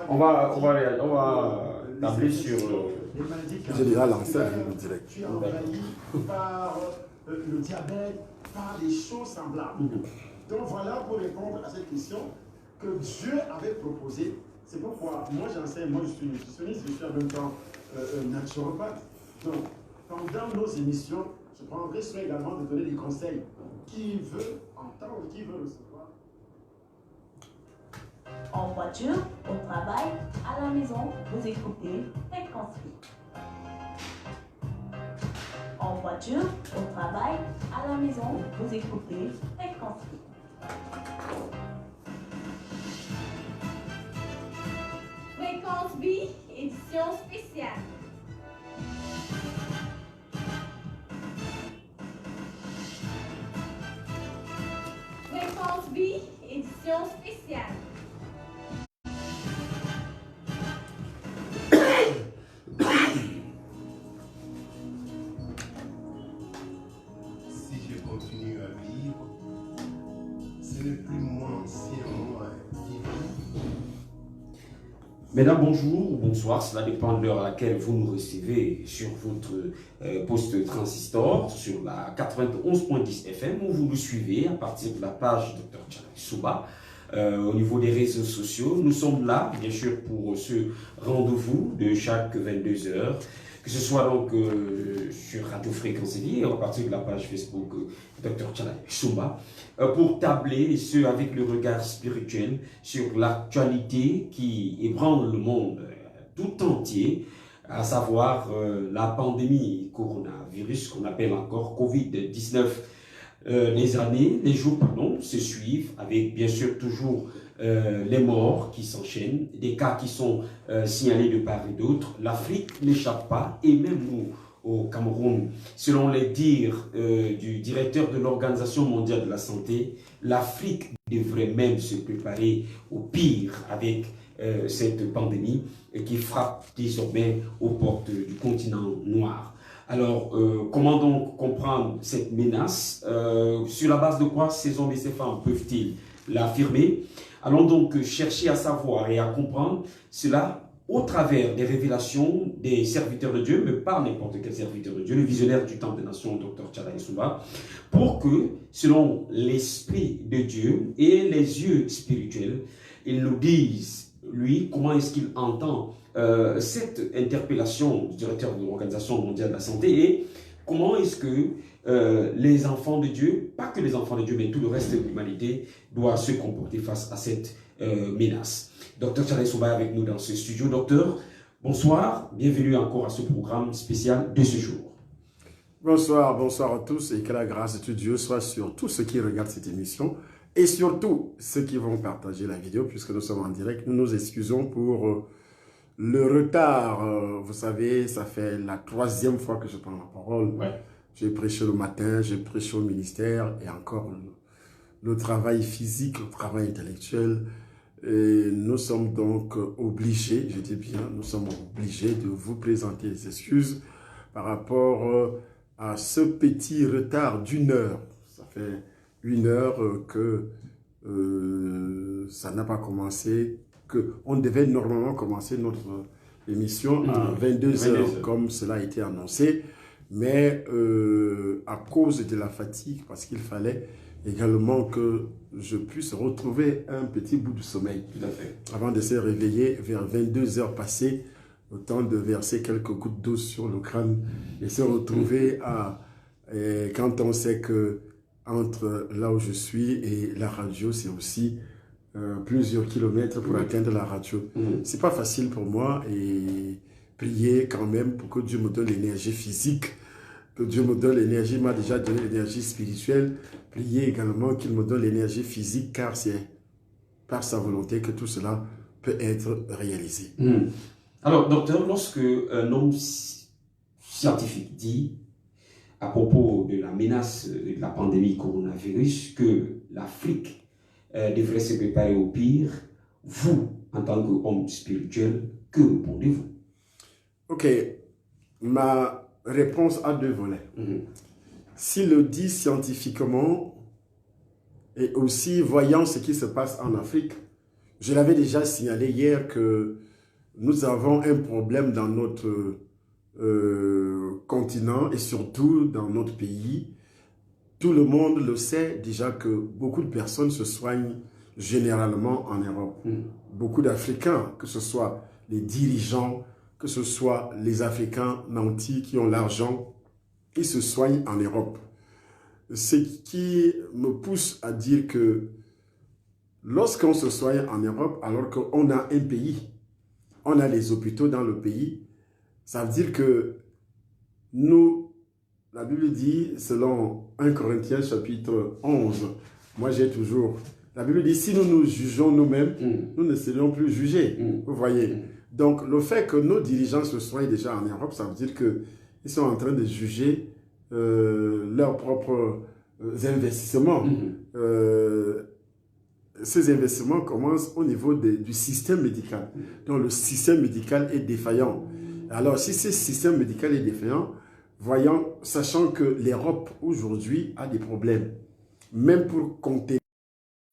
On va tabler sur... J'ai déjà lancé le direct. Tu es envahi par le diabète, par des choses semblables. Donc voilà pour répondre à cette question que Dieu avait proposée. C'est pourquoi moi j'enseigne, moi je suis nutritionniste, je suis en même temps naturopathe. Donc pendant nos émissions, je prendrai soin également de donner des conseils. Qui veut entendre, qui veut recevoir. En voiture, au travail, à la maison, vous écoutez Fréquence Vie. En voiture, au travail, à la maison, vous écoutez Fréquence Vie. Fréquence Vie, édition spéciale. Fréquence Vie, édition spéciale. Si je continue à vivre, ce n'est plus mon ancien moi qui vit. Mesdames, bonjour ou bonsoir, cela dépend de l'heure à laquelle vous nous recevez sur votre poste transistor, sur la 91.10 FM, où vous nous suivez à partir de la page Dr Tchalai Souba. Au niveau des réseaux sociaux, nous sommes là, bien sûr, pour ce rendez-vous de chaque 22 heures, que ce soit donc sur Radio Fréquence Vie, à partir de la page Facebook Dr Tchalai Souba, pour tabler, et ce avec le regard spirituel, sur l'actualité qui ébranle le monde tout entier, à savoir la pandémie coronavirus, qu'on appelle encore Covid-19. Les années, les jours, pardon, se suivent avec bien sûr toujours les morts qui s'enchaînent, des cas qui sont signalés de part et d'autre. L'Afrique n'échappe pas, et même nous, au Cameroun, selon les dires du directeur de l'Organisation mondiale de la santé, l'Afrique devrait même se préparer au pire avec cette pandémie qui frappe désormais aux portes du continent noir. Alors, comment donc comprendre cette menace? Sur la base de quoi ces hommes et ces femmes peuvent-ils l'affirmer? Allons donc chercher à savoir et à comprendre cela au travers des révélations des serviteurs de Dieu, mais pas n'importe quel serviteur de Dieu, le visionnaire du Temple des Nations, Dr Tchalai Souba, pour que, selon l'Esprit de Dieu et les yeux spirituels, il nous dise, lui, comment est-ce qu'il entend cette interpellation du directeur de l'Organisation mondiale de la santé et comment est-ce que les enfants de Dieu, pas que les enfants de Dieu, mais tout le reste de l'humanité doit se comporter face à cette menace. Dr Tchalai Souba avec nous dans ce studio. Docteur, bonsoir, bienvenue encore à ce programme spécial de ce jour. Bonsoir, bonsoir à tous et que la grâce de Dieu soit sur tous ceux qui regardent cette émission et surtout ceux qui vont partager la vidéo puisque nous sommes en direct. Nous nous excusons pour le retard. Vous savez, ça fait la 3e fois que je prends la parole. Ouais. J'ai prêché le matin, j'ai prêché au ministère et encore le travail physique, le travail intellectuel. Et nous sommes donc obligés, je dis bien, nous sommes obligés de vous présenter les excuses par rapport à ce petit retard d'1 heure. Ça fait 1 heure que ça n'a pas commencé, qu'on devait normalement commencer notre émission à 22 heures, comme cela a été annoncé. Mais à cause de la fatigue, parce qu'il fallait également que je puisse retrouver un petit bout de sommeil. Tout à fait. Avant de se réveiller vers 22 heures passées, le temps de verser quelques gouttes d'eau sur le crâne et se retrouver quand on sait que entre là où je suis et la radio, c'est aussi plusieurs kilomètres pour atteindre la radio. C'est pas facile pour moi et prier quand même pour que Dieu me donne l'énergie physique, que Dieu me donne l'énergie, m'a déjà donné l'énergie spirituelle. Prier également qu'il me donne l'énergie physique car c'est par sa volonté que tout cela peut être réalisé. Alors, docteur, lorsque un homme scientifique dit à propos de la menace de la pandémie coronavirus que l'Afrique devrait se préparer au pire, vous, en tant qu'homme spirituel, que répondez-vous? Ok, ma réponse a 2 volets. S'il le dit scientifiquement et aussi voyant ce qui se passe en Afrique, Je l'avais déjà signalé hier que nous avons un problème dans notre continent et surtout dans notre pays. Tout le monde le sait déjà que beaucoup de personnes se soignent généralement en Europe. Beaucoup d'Africains, que ce soit les dirigeants, que ce soit les Africains nantis qui ont l'argent, ils se soignent en Europe. Ce qui me pousse à dire que lorsqu'on se soigne en Europe, alors qu'on a un pays, on a les hôpitaux dans le pays, ça veut dire que nous, la Bible dit, selon 1 Corinthiens chapitre 11, moi j'ai toujours, la Bible dit, si nous nous jugeons nous-mêmes, nous ne serons plus jugés. Vous voyez. Donc le fait que nos dirigeants se soignent déjà en Europe, ça veut dire qu'ils sont en train de juger leurs propres investissements. Ces investissements commencent au niveau du système médical. Donc le système médical est défaillant. Alors si ce système médical est défaillant, sachant que l'Europe aujourd'hui a des problèmes, même pour compter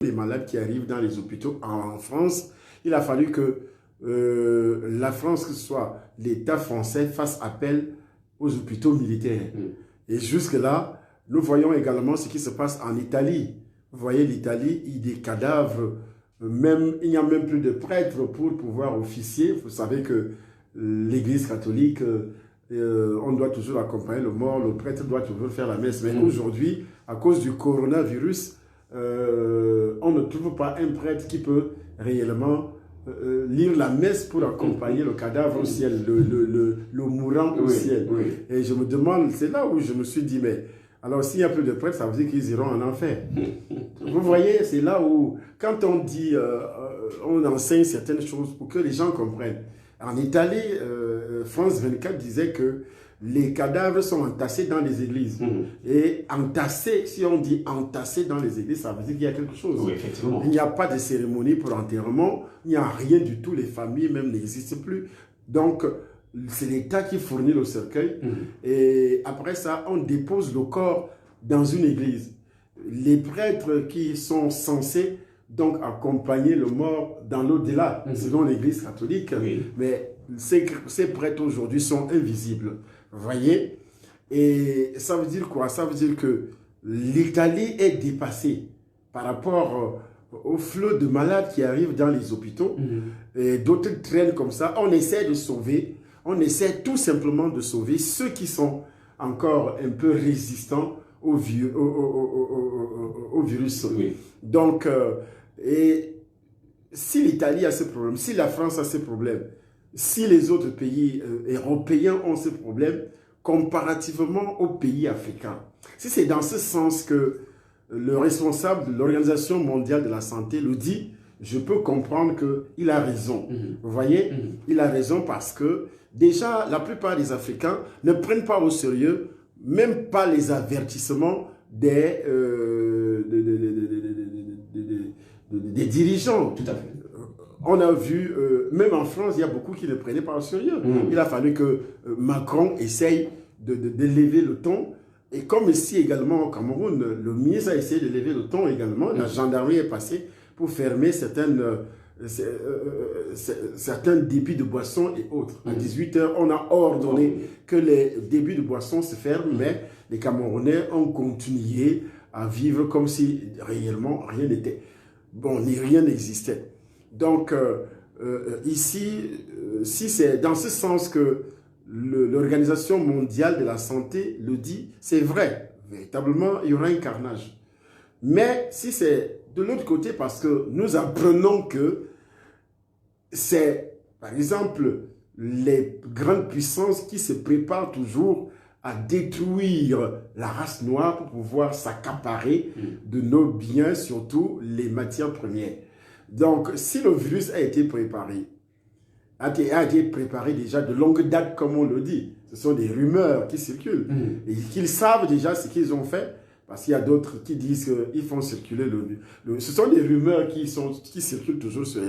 les malades qui arrivent dans les hôpitaux en France, il a fallu que la France, que ce soit l'État français, fasse appel aux hôpitaux militaires. Et jusque-là, nous voyons également ce qui se passe en Italie. Vous voyez, l'Italie, il y a des cadavres, il n'y a même plus de prêtres pour pouvoir officier. Vous savez que l'Église catholique, on doit toujours accompagner le mort, le prêtre doit toujours faire la messe. Mais aujourd'hui, à cause du coronavirus, on ne trouve pas un prêtre qui peut réellement lire la messe pour accompagner le cadavre au ciel, le mourant au ciel. Et je me demande, c'est là où je me suis dit, mais alors s'il n'y a plus de prêtres, ça veut dire qu'ils iront en enfer. Vous voyez, c'est là où, quand on dit, on enseigne certaines choses pour que les gens comprennent. En Italie, France 24 disait que les cadavres sont entassés dans les églises. Et entassés, si on dit entassés dans les églises, ça veut dire qu'il y a quelque chose. Oui, effectivement. Il n'y a pas de cérémonie pour enterrement, il n'y a rien du tout, les familles même n'existent plus. Donc, c'est l'État qui fournit le cercueil. Et après ça, on dépose le corps dans une église. Les prêtres qui sont censés donc accompagner le mort dans l'au-delà, selon l'église catholique, mais ces prêtres aujourd'hui sont invisibles. Vous voyez? Et ça veut dire quoi? Ça veut dire que l'Italie est dépassée par rapport au flot de malades qui arrivent dans les hôpitaux. Et d'autres traînent comme ça. On essaie de sauver, on essaie tout simplement de sauver ceux qui sont encore un peu résistants au virus. Donc, et si l'Italie a ce problème, si la France a ce problème, si les autres pays européens ont ce problème, comparativement aux pays africains, si c'est dans ce sens que le responsable de l'Organisation mondiale de la santé le dit, je peux comprendre qu'il a raison. Vous voyez, il a raison parce que déjà, la plupart des Africains ne prennent pas au sérieux, même pas les avertissements des dirigeants. Tout à fait. On a vu, même en France, il y a beaucoup qui ne prenaient pas au sérieux. Il a fallu que Macron essaye de lever le ton. Et comme ici également au Cameroun, le ministre a essayé de lever le ton également. La gendarmerie est passée pour fermer certains débits de boissons et autres. À 18 h, on a ordonné que les débits de boissons se ferment, mais les Camerounais ont continué à vivre comme si réellement rien n'était. Bon, ni rien n'existait. Donc, ici, si c'est dans ce sens que l'Organisation mondiale de la santé le dit, c'est vrai. Véritablement, il y aura un carnage. Mais si c'est de l'autre côté, parce que nous apprenons que c'est, par exemple, les grandes puissances qui se préparent toujours à détruire la race noire pour pouvoir s'accaparer de nos biens, surtout les matières premières. Donc, si le virus a été préparé déjà de longue date, comme on le dit, ce sont des rumeurs qui circulent, et qu'ils savent déjà ce qu'ils ont fait, Parce qu'il y a d'autres qui disent qu'ils font circuler ce sont des rumeurs qui circulent toujours sur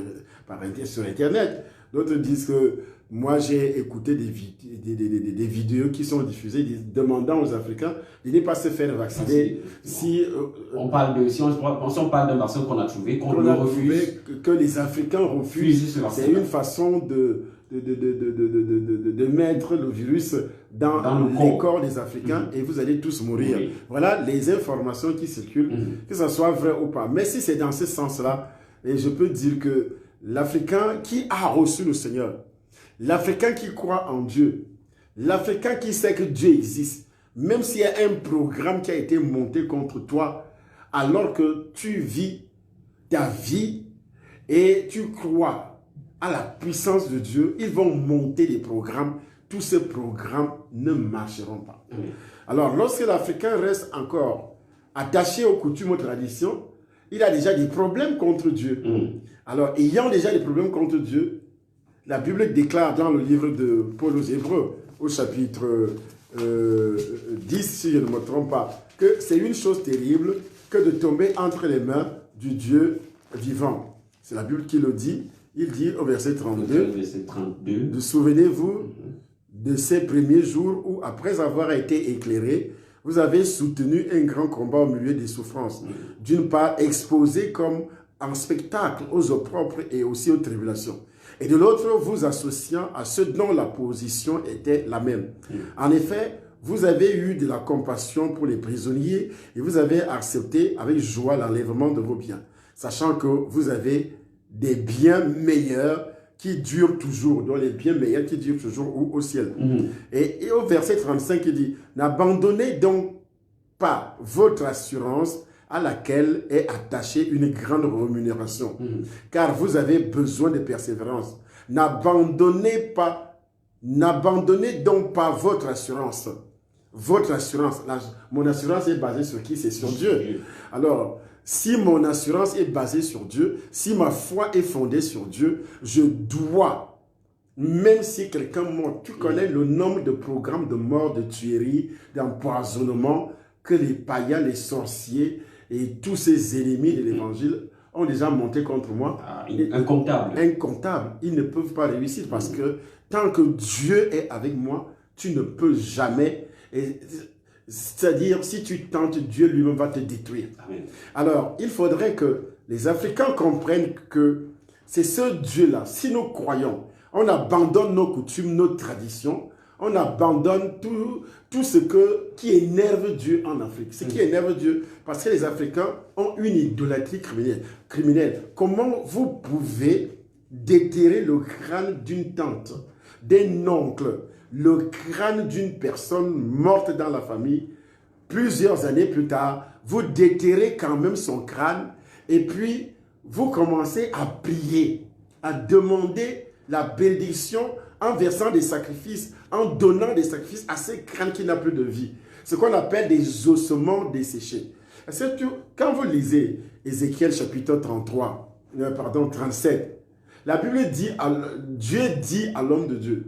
Internet. D'autres disent que moi j'ai écouté des vidéos qui sont diffusées demandant aux Africains de ne pas se faire vacciner. Si on parle d'un vaccin qu'on a trouvé, qu'on le refuse. Que les Africains refusent. C'est une façon de mettre le virus dans le corps des Africains et vous allez tous mourir. Oui. Voilà les informations qui circulent, que ce soit vrai ou pas. Mais si c'est dans ce sens-là, et je peux dire que l'Africain qui a reçu le Seigneur, l'Africain qui croit en Dieu, l'Africain qui sait que Dieu existe, même s'il y a un programme qui a été monté contre toi, alors que tu vis ta vie et tu crois à la puissance de Dieu, ils vont monter des programmes. Tous ces programmes ne marcheront pas. Alors, lorsque l'Africain reste encore attaché aux coutumes, aux traditions, il a déjà des problèmes contre Dieu. Alors, ayant déjà des problèmes contre Dieu, la Bible déclare dans le livre de Paul aux Hébreux, au chapitre 10, si je ne me trompe pas, que c'est une chose terrible que de tomber entre les mains du Dieu vivant. C'est la Bible qui le dit. Il dit au verset 32, souvenez-vous de ces premiers jours où, après avoir été éclairés, vous avez soutenu un grand combat au milieu des souffrances. D'une part, exposé comme en spectacle aux opprobles et aussi aux tribulations. Et de l'autre, vous associant à ceux dont la position était la même. En effet, vous avez eu de la compassion pour les prisonniers et vous avez accepté avec joie l'enlèvement de vos biens, sachant que vous avez des biens meilleurs qui durent toujours, donc les biens meilleurs qui durent toujours au ciel. Et au verset 35, il dit, n'abandonnez donc pas votre assurance à laquelle est attachée une grande rémunération, car vous avez besoin de persévérance. N'abandonnez donc pas votre assurance. Votre assurance, mon assurance est basée sur qui? C'est sur Dieu. Alors, si mon assurance est basée sur Dieu, si ma foi est fondée sur Dieu, je dois, même si quelqu'un mort, tu connais le nombre de programmes de mort, de tueries, d'empoisonnement que les païens, les sorciers et tous ces ennemis de l'évangile ont déjà monté contre moi. Incomptable. Incomptable. Ils ne peuvent pas réussir parce que tant que Dieu est avec moi, tu ne peux jamais... C'est-à-dire, si tu tentes, Dieu lui-même va te détruire. Amen. Alors, il faudrait que les Africains comprennent que c'est ce Dieu-là. Si nous croyons, on abandonne nos coutumes, nos traditions, on abandonne tout ce qui énerve Dieu en Afrique. Ce qui énerve Dieu, parce que les Africains ont une idolâtrie criminelle. Comment vous pouvez déterrer le crâne d'une tante, d'un oncle, le crâne d'une personne morte dans la famille, plusieurs années plus tard, vous déterrez quand même son crâne et puis vous commencez à prier, à demander la bénédiction en versant des sacrifices, en donnant des sacrifices à ce crâne qui n'a plus de vie. Ce qu'on appelle des ossements desséchés. Quand vous lisez Ézéchiel chapitre 37, la Bible dit, Dieu dit à l'homme de Dieu,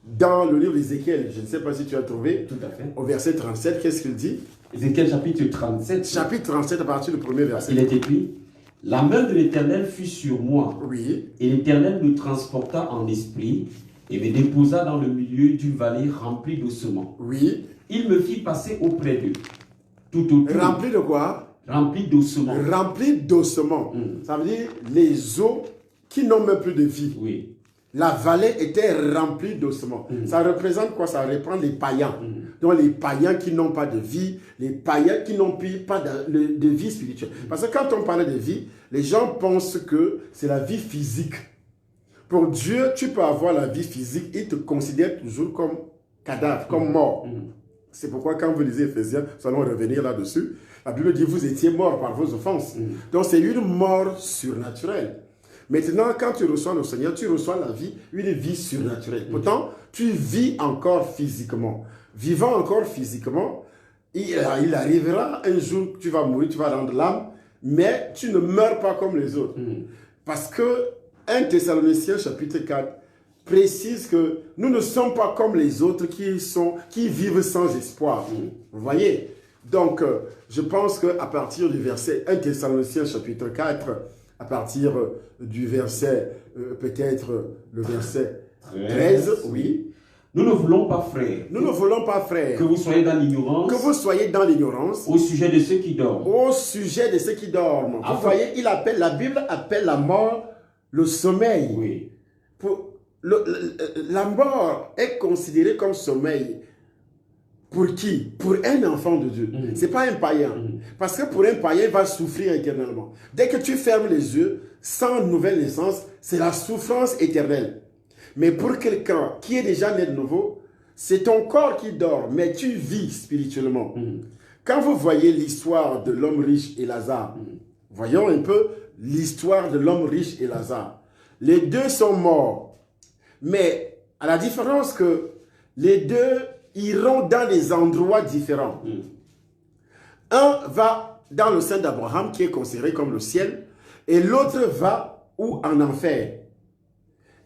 dans le livre d'Ézéchiel, je ne sais pas si tu as trouvé, tout à fait. Au verset 37, qu'est-ce qu'il dit? Ézéchiel chapitre 37. Chapitre 37 à partir du premier verset. Il est écrit, la main de l'Éternel fut sur moi. Oui. Et l'Éternel me transporta en esprit et me déposa dans le milieu d'une vallée remplie d'ossements. Oui. Il me fit passer auprès d'eux. Tout autour. Rempli de quoi? Rempli d'ossements. Rempli d'ossements. Ça veut dire les os qui n'ont même plus de vie. Oui. La vallée était remplie d'ossements. Ça représente quoi? Ça reprend les païens. Donc les païens qui n'ont pas de vie, les païens qui n'ont pas de vie spirituelle. Parce que quand on parle de vie, les gens pensent que c'est la vie physique. Pour Dieu, tu peux avoir la vie physique, il te considère toujours comme cadavre, comme mort. C'est pourquoi quand vous lisez Éphésiens, nous allons revenir là-dessus, la Bible dit vous étiez morts par vos offenses. Donc c'est une mort surnaturelle. Maintenant, quand tu reçois le Seigneur, tu reçois la vie, une vie surnaturelle. Pourtant, tu vis encore physiquement. Vivant encore physiquement, il arrivera un jour que tu vas mourir, tu vas rendre l'âme, mais tu ne meurs pas comme les autres. Parce que 1 Thessaloniciens chapitre 4 précise que nous ne sommes pas comme les autres qui vivent sans espoir. Vous voyez, Donc, je pense qu'à partir du verset 1 Thessaloniciens chapitre 4, à partir du verset, peut-être le verset 13, oui. Nous ne voulons pas, frères, Nous ne voulons pas, frères, que vous soyez dans l'ignorance que vous soyez dans l'ignorance au sujet de ceux qui dorment. au sujet de ceux qui dorment. Vous voyez, la Bible appelle la mort le sommeil. Oui. La mort est considérée comme sommeil. Pour qui? Pour un enfant de Dieu. Ce n'est pas un païen. Parce que pour un païen, il va souffrir éternellement. Dès que tu fermes les yeux, sans nouvelle naissance, c'est la souffrance éternelle. Mais pour quelqu'un qui est déjà né de nouveau, c'est ton corps qui dort, mais tu vis spirituellement. Quand vous voyez l'histoire de l'homme riche et Lazare, voyons un peu l'histoire de l'homme riche et Lazare. Les deux sont morts. Mais à la différence que les deux iront dans des endroits différents. Un va dans le sein d'Abraham, qui est considéré comme le ciel, et l'autre va où? En enfer.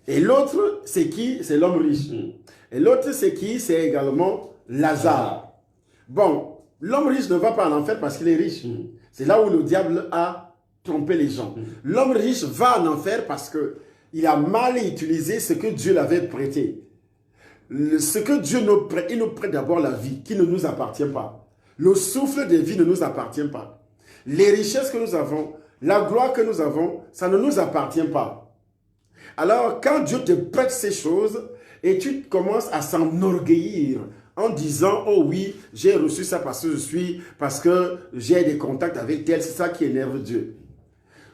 Et l'autre, c'est qui? C'est l'homme riche. Et l'autre, c'est qui? C'est également Lazare. Bon, l'homme riche ne va pas en enfer parce qu'il est riche. C'est là où le diable a trompé les gens. L'homme riche va en enfer parce qu'il a mal utilisé ce que Dieu l'avait prêté. Ce que Dieu nous prête, il nous prête d'abord la vie qui ne nous appartient pas. Le souffle de vie ne nous appartient pas. Les richesses que nous avons, la gloire que nous avons, ça ne nous appartient pas. Alors, quand Dieu te prête ces choses et tu commences à s'enorgueillir en disant, oh oui, j'ai reçu ça parce que j'ai des contacts avec tel, c'est ça qui énerve Dieu.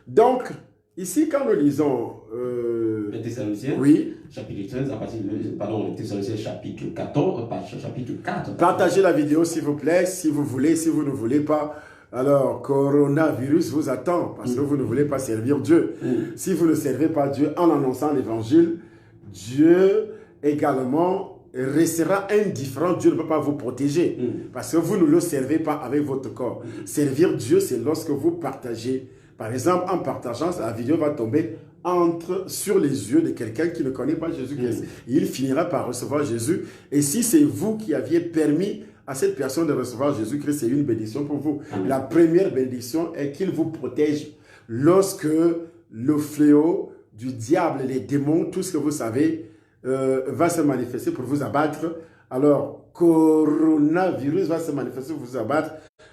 Donc, ici, quand nous lisons... Les Thessaloniciens, oui. Chapitre 13, à partir de... Pardon, Thessaloniciens, chapitre 14, chapitre 4. Partagez la vidéo, s'il vous plaît, si vous voulez, si vous ne voulez pas. Alors, coronavirus vous attend, parce que vous ne voulez pas servir Dieu. Si vous ne servez pas Dieu en annonçant l'évangile, Dieu également restera indifférent. Dieu ne peut pas vous protéger, parce que vous ne le servez pas avec votre corps. Servir Dieu, c'est lorsque vous partagez. Par exemple, en partageant, la vidéo va tomber sur les yeux de quelqu'un qui ne connaît pas Jésus-Christ. Il finira par recevoir Jésus. Et si c'est vous qui aviez permis à cette personne de recevoir Jésus-Christ, c'est une bénédiction pour vous. La première bénédiction est qu'il vous protège lorsque le fléau du diable, les démons, tout ce que vous savez, va se manifester pour vous abattre. Alors, coronavirus va se manifester pour vous abattre.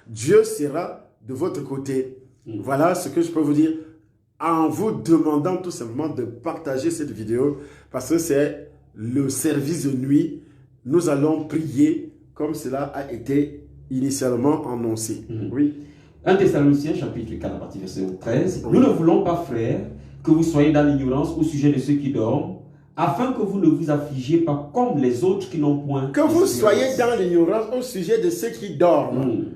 Dieu sera de votre côté. Voilà ce que je peux vous dire en vous demandant tout simplement de partager cette vidéo parce que c'est le service de nuit. Nous allons prier comme cela a été initialement annoncé. Oui. 1 Thessaloniciens, chapitre 4, à partir du verset 13. Nous ne voulons pas, frères, que vous soyez dans l'ignorance au sujet de ceux qui dorment, afin que vous ne vous affligiez pas comme les autres qui n'ont point. Que vous soyez dans l'ignorance au sujet de ceux qui dorment.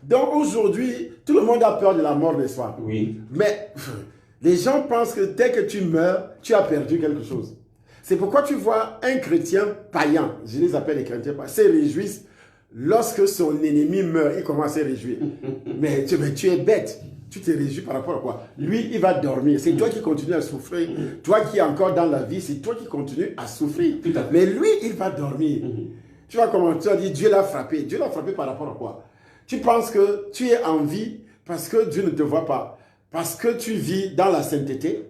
Donc aujourd'hui, tout le monde a peur de la mort, n'est-ce pas? Oui. Mais les gens pensent que dès que tu meurs, tu as perdu quelque chose. C'est pourquoi tu vois un chrétien païen, je les appelle les chrétiens païens, se réjouissent lorsque son ennemi meurt, il commence à se réjouir. mais tu es bête. Tu te réjouis par rapport à quoi? Lui, il va dormir. C'est toi qui continues à souffrir. Toi qui es encore dans la vie, c'est toi qui continues à souffrir. Mais lui, il va dormir. Tu vois comment tu as dit, Dieu l'a frappé. Dieu l'a frappé par rapport à quoi? Tu penses que tu es en vie parce que Dieu ne te voit pas. Parce que tu vis dans la sainteté.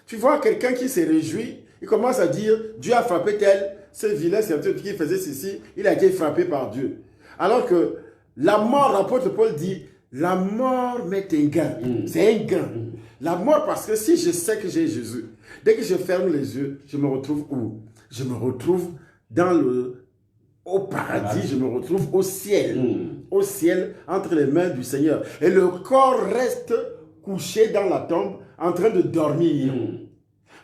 Tu vois quelqu'un qui se réjouit, il commence à dire, Dieu a frappé tel, ce vilain serviteur qui faisait ceci, il a été frappé par Dieu. Alors que la mort, l'apôtre Paul dit, la mort m'est un gain. C'est un gain. La mort, parce que si je sais que j'ai Jésus, dès que je ferme les yeux, je me retrouve où? Je me retrouve au paradis, je me retrouve au ciel, entre les mains du Seigneur. Et le corps reste couché dans la tombe, en train de dormir.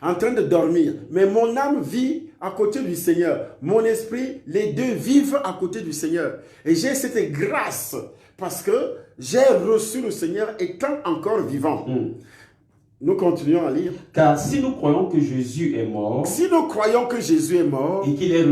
En train de dormir. Mais mon âme vit à côté du Seigneur. Mon esprit, les deux vivent à côté du Seigneur. Et j'ai cette grâce parce que j'ai reçu le Seigneur étant encore vivant. Nous continuons à lire. Car si nous croyons que Jésus est mort, si nous croyons que Jésus est mort et qu'il est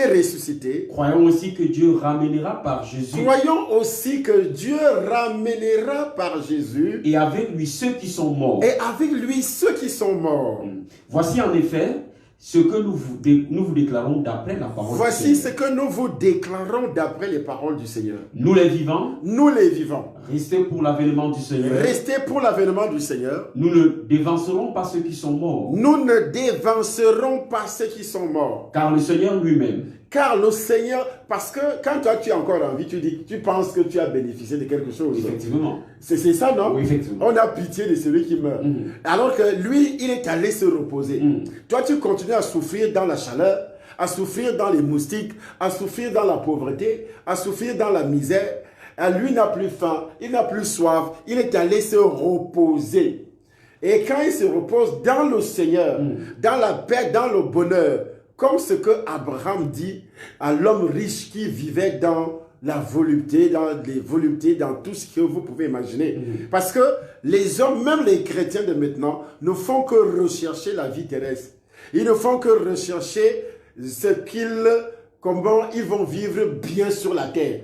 ressuscité, croyons aussi que Dieu ramènera par Jésus. Croyons aussi que Dieu ramènera par Jésus. Et avec lui ceux qui sont morts. Et avec lui ceux qui sont morts. Voici en effet, ce que nous vous déclarons d'après la parole Voici du ce Seigneur. que nous vous déclarons d'après les paroles du Seigneur. Nous les vivants, Nous les vivons. restez pour l'avènement du Seigneur. Restez pour l'avènement du Seigneur. Nous ne dévancerons pas ceux qui sont morts, Nous ne dévancerons pas ceux qui sont morts. car le Seigneur lui-même, Car le Seigneur, parce que quand toi tu es encore en vie, tu penses que tu as bénéficié de quelque chose. effectivement, C'est ça, non? oui, effectivement. On a pitié de celui qui meurt. Alors que lui, il est allé se reposer. Toi, tu continues à souffrir dans la chaleur, à souffrir dans les moustiques, à souffrir dans la pauvreté, à souffrir dans la misère. Lui n'a plus faim, il n'a plus soif, il est allé se reposer. Et quand il se repose dans le Seigneur, dans la paix, dans le bonheur, comme ce que Abraham dit à l'homme riche qui vivait dans la volupté, dans les voluptés, dans tout ce que vous pouvez imaginer. Parce que les hommes, même les chrétiens de maintenant, ne font que rechercher la vie terrestre. Ils ne font que rechercher comment ils vont vivre bien sur la terre.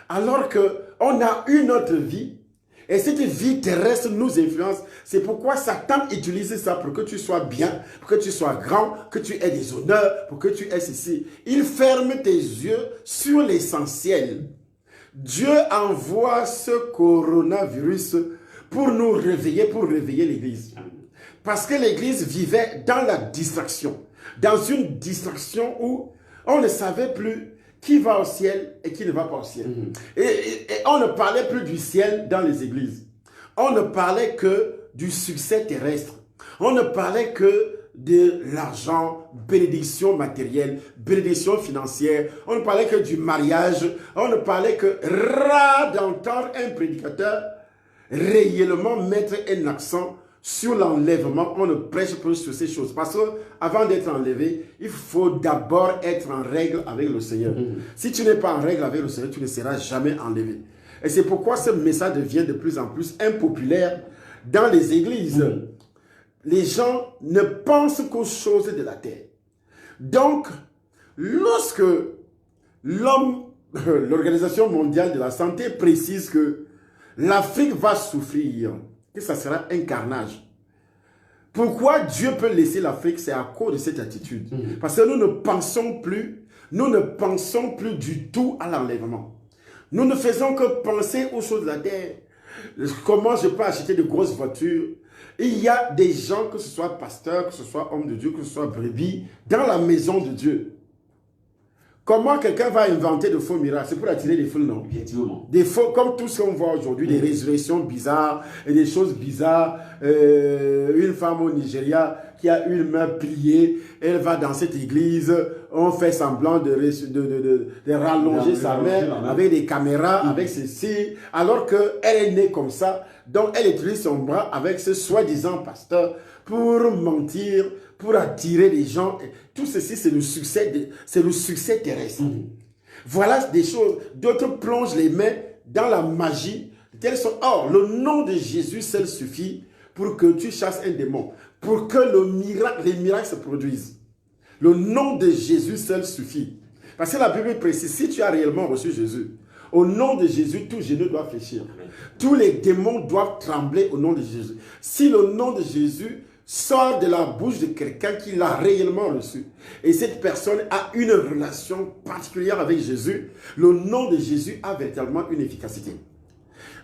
Alors qu'on a une autre vie, et cette vie terrestre nous influence. C'est pourquoi Satan utilise ça pour que tu sois bien, pour que tu sois grand, que tu aies des honneurs, pour que tu aies ceci. Il ferme tes yeux sur l'essentiel. Dieu envoie ce coronavirus pour nous réveiller, pour réveiller l'Église. Parce que l'Église vivait dans la distraction. Dans une distraction où on ne savait plus qui va au ciel et qui ne va pas au ciel. Et on ne parlait plus du ciel dans les églises. On ne parlait que du succès terrestre. On ne parlait que de l'argent, bénédiction matérielle, bénédiction financière. On ne parlait que du mariage. On ne parlait que rare d'entendre un prédicateur réellement mettre un accent sur l'enlèvement. On ne prêche plus sur ces choses. Parce qu'avant d'être enlevé, il faut d'abord être en règle avec le Seigneur. Si tu n'es pas en règle avec le Seigneur, tu ne seras jamais enlevé. Et c'est pourquoi ce message devient de plus en plus impopulaire dans les églises. Les gens ne pensent qu'aux choses de la terre. Donc, lorsque l'Organisation mondiale de la santé précise que l'Afrique va souffrir, que ça sera un carnage. Pourquoi Dieu peut laisser l'Afrique? C'est à cause de cette attitude. Parce que nous ne pensons plus du tout à l'enlèvement. Nous ne faisons que penser aux choses de la terre. Comment je peux acheter de grosses voitures? Il y a des gens, que ce soit pasteurs, que ce soit hommes de Dieu, que ce soit brebis, dans la maison de Dieu. Comment quelqu'un va inventer de faux miracles? C'est pour attirer des foules, non? Effectivement. Des faux, comme tout ce qu'on voit aujourd'hui, des résurrections bizarres et des choses bizarres. Une femme au Nigeria qui a une main pliée, elle va dans cette église, on fait semblant de rallonger sa main avec des caméras, avec ceci, alors qu'elle est née comme ça. Donc elle utilise son bras avec ce soi-disant pasteur pour mentir, pour attirer les gens. Tout ceci, c'est le succès terrestre. Voilà des choses. D'autres plongent les mains dans la magie. Or, le nom de Jésus seul suffit pour que tu chasses un démon, pour que les miracles se produisent. Le nom de Jésus seul suffit. Parce que la Bible précise, si tu as réellement reçu Jésus, au nom de Jésus, tout genou doit fléchir. Tous les démons doivent trembler au nom de Jésus. Si le nom de Jésus sort de la bouche de quelqu'un qui l'a réellement reçu, et cette personne a une relation particulière avec Jésus, le nom de Jésus a véritablement une efficacité.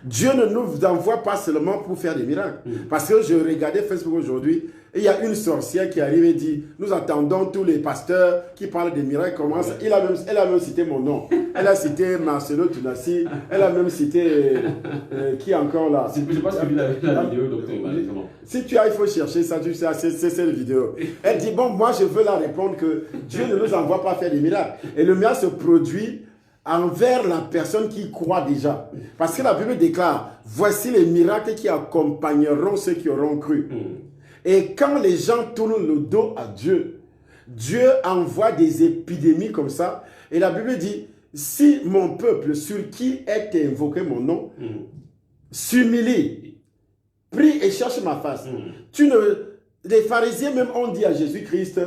Dieu ne nous envoie pas seulement pour faire des miracles. Parce que je regardais Facebook aujourd'hui, et il y a une sorcière qui arrive et dit, nous attendons tous les pasteurs qui parlent des miracles. Elle a même cité mon nom. Elle a cité Marcelo Tunassi. Elle a même cité, qui encore là? Je ne sais pas si tu as vu la vidéo, docteur. Si tu as, il faut chercher ça, tu sais, c'est cette vidéo. Elle dit, bon, moi je veux la répondre que Dieu ne nous envoie pas faire des miracles. Et le miracle se produit envers la personne qui croit déjà. Parce que la Bible déclare, voici les miracles qui accompagneront ceux qui auront cru. Et quand les gens tournent le dos à Dieu, Dieu envoie des épidémies comme ça. Et la Bible dit, si mon peuple sur qui est invoqué mon nom, s'humilie, prie et cherche ma face. Les pharisiens même ont dit à Jésus-Christ,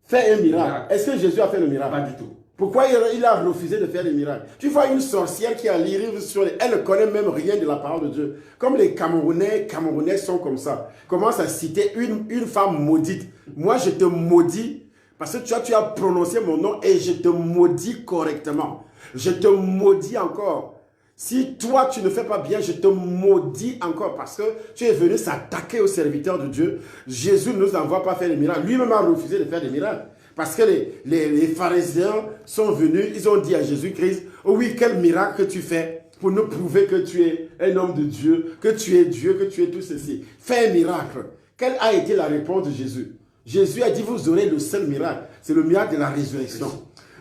fais un miracle. Est-ce que Jésus a fait le miracle? Pas du tout. Pourquoi il a refusé de faire des miracles? Tu vois une sorcière qui arrive sur elle ne connaît même rien de la parole de Dieu. Comme les Camerounais sont comme ça. Commence à citer une femme maudite. Moi, je te maudis Parce que tu as prononcé mon nom et je te maudis correctement. Je te maudis encore. Si toi, tu ne fais pas bien, je te maudis encore parce que tu es venu s'attaquer aux serviteurs de Dieu. Jésus ne nous envoie pas faire des miracles. Lui-même a refusé de faire des miracles. Parce que les pharisiens sont venus, ils ont dit à Jésus-Christ, oh oui, quel miracle que tu fais pour nous prouver que tu es un homme de Dieu, que tu es tout ceci. Fais un miracle. Quelle a été la réponse de Jésus? Jésus a dit, vous aurez le seul miracle. C'est le miracle de la résurrection.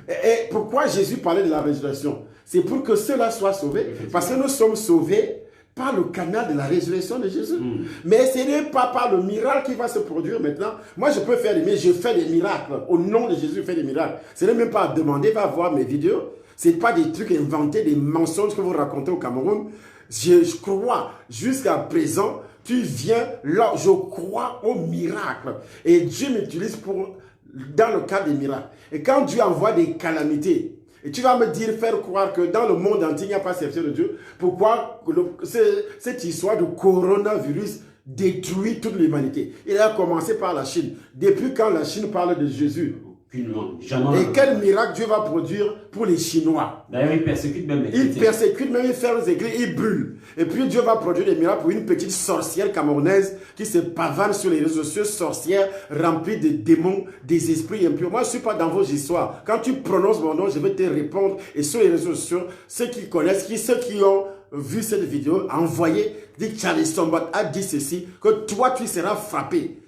Et pourquoi Jésus parlait de la résurrection? C'est pour que ceux-là soient sauvés. Parce que nous sommes sauvés par le canal de la résurrection de Jésus. Mais ce n'est pas par le miracle qui va se produire maintenant. Moi, je peux faire des miracles. Je fais des miracles. Au nom de Jésus, je fais des miracles. Ce n'est même pas à demander. Va voir mes vidéos. Ce n'est pas des trucs inventés, des mensonges que vous racontez au Cameroun. Je crois, jusqu'à présent, tu viens là, je crois au miracle. Et Dieu m'utilise dans le cadre des miracles. Et quand Dieu envoie des calamités, et tu vas me dire, faire croire que dans le monde entier, il n'y a pas serviteur de Dieu. Pourquoi cette histoire de coronavirus détruit toute l'humanité? Il a commencé par la Chine. Depuis quand la Chine parle de Jésus? Et quel miracle Dieu va produire pour les Chinois? D'ailleurs, il persécute même les chrétiens. Il persécute même, il ferme les églises, il brûle. Et puis Dieu va produire des miracles pour une petite sorcière camerounaise qui se pavane sur les réseaux sociaux, sorcière remplie de démons, des esprits impurs. Moi, je ne suis pas dans vos histoires. Quand tu prononces mon nom, je vais te répondre. Et sur les réseaux sociaux, ceux qui connaissent, ceux qui ont vu cette vidéo, envoyez, dit que Charlie Sombat a dit ceci, que toi, tu seras frappé.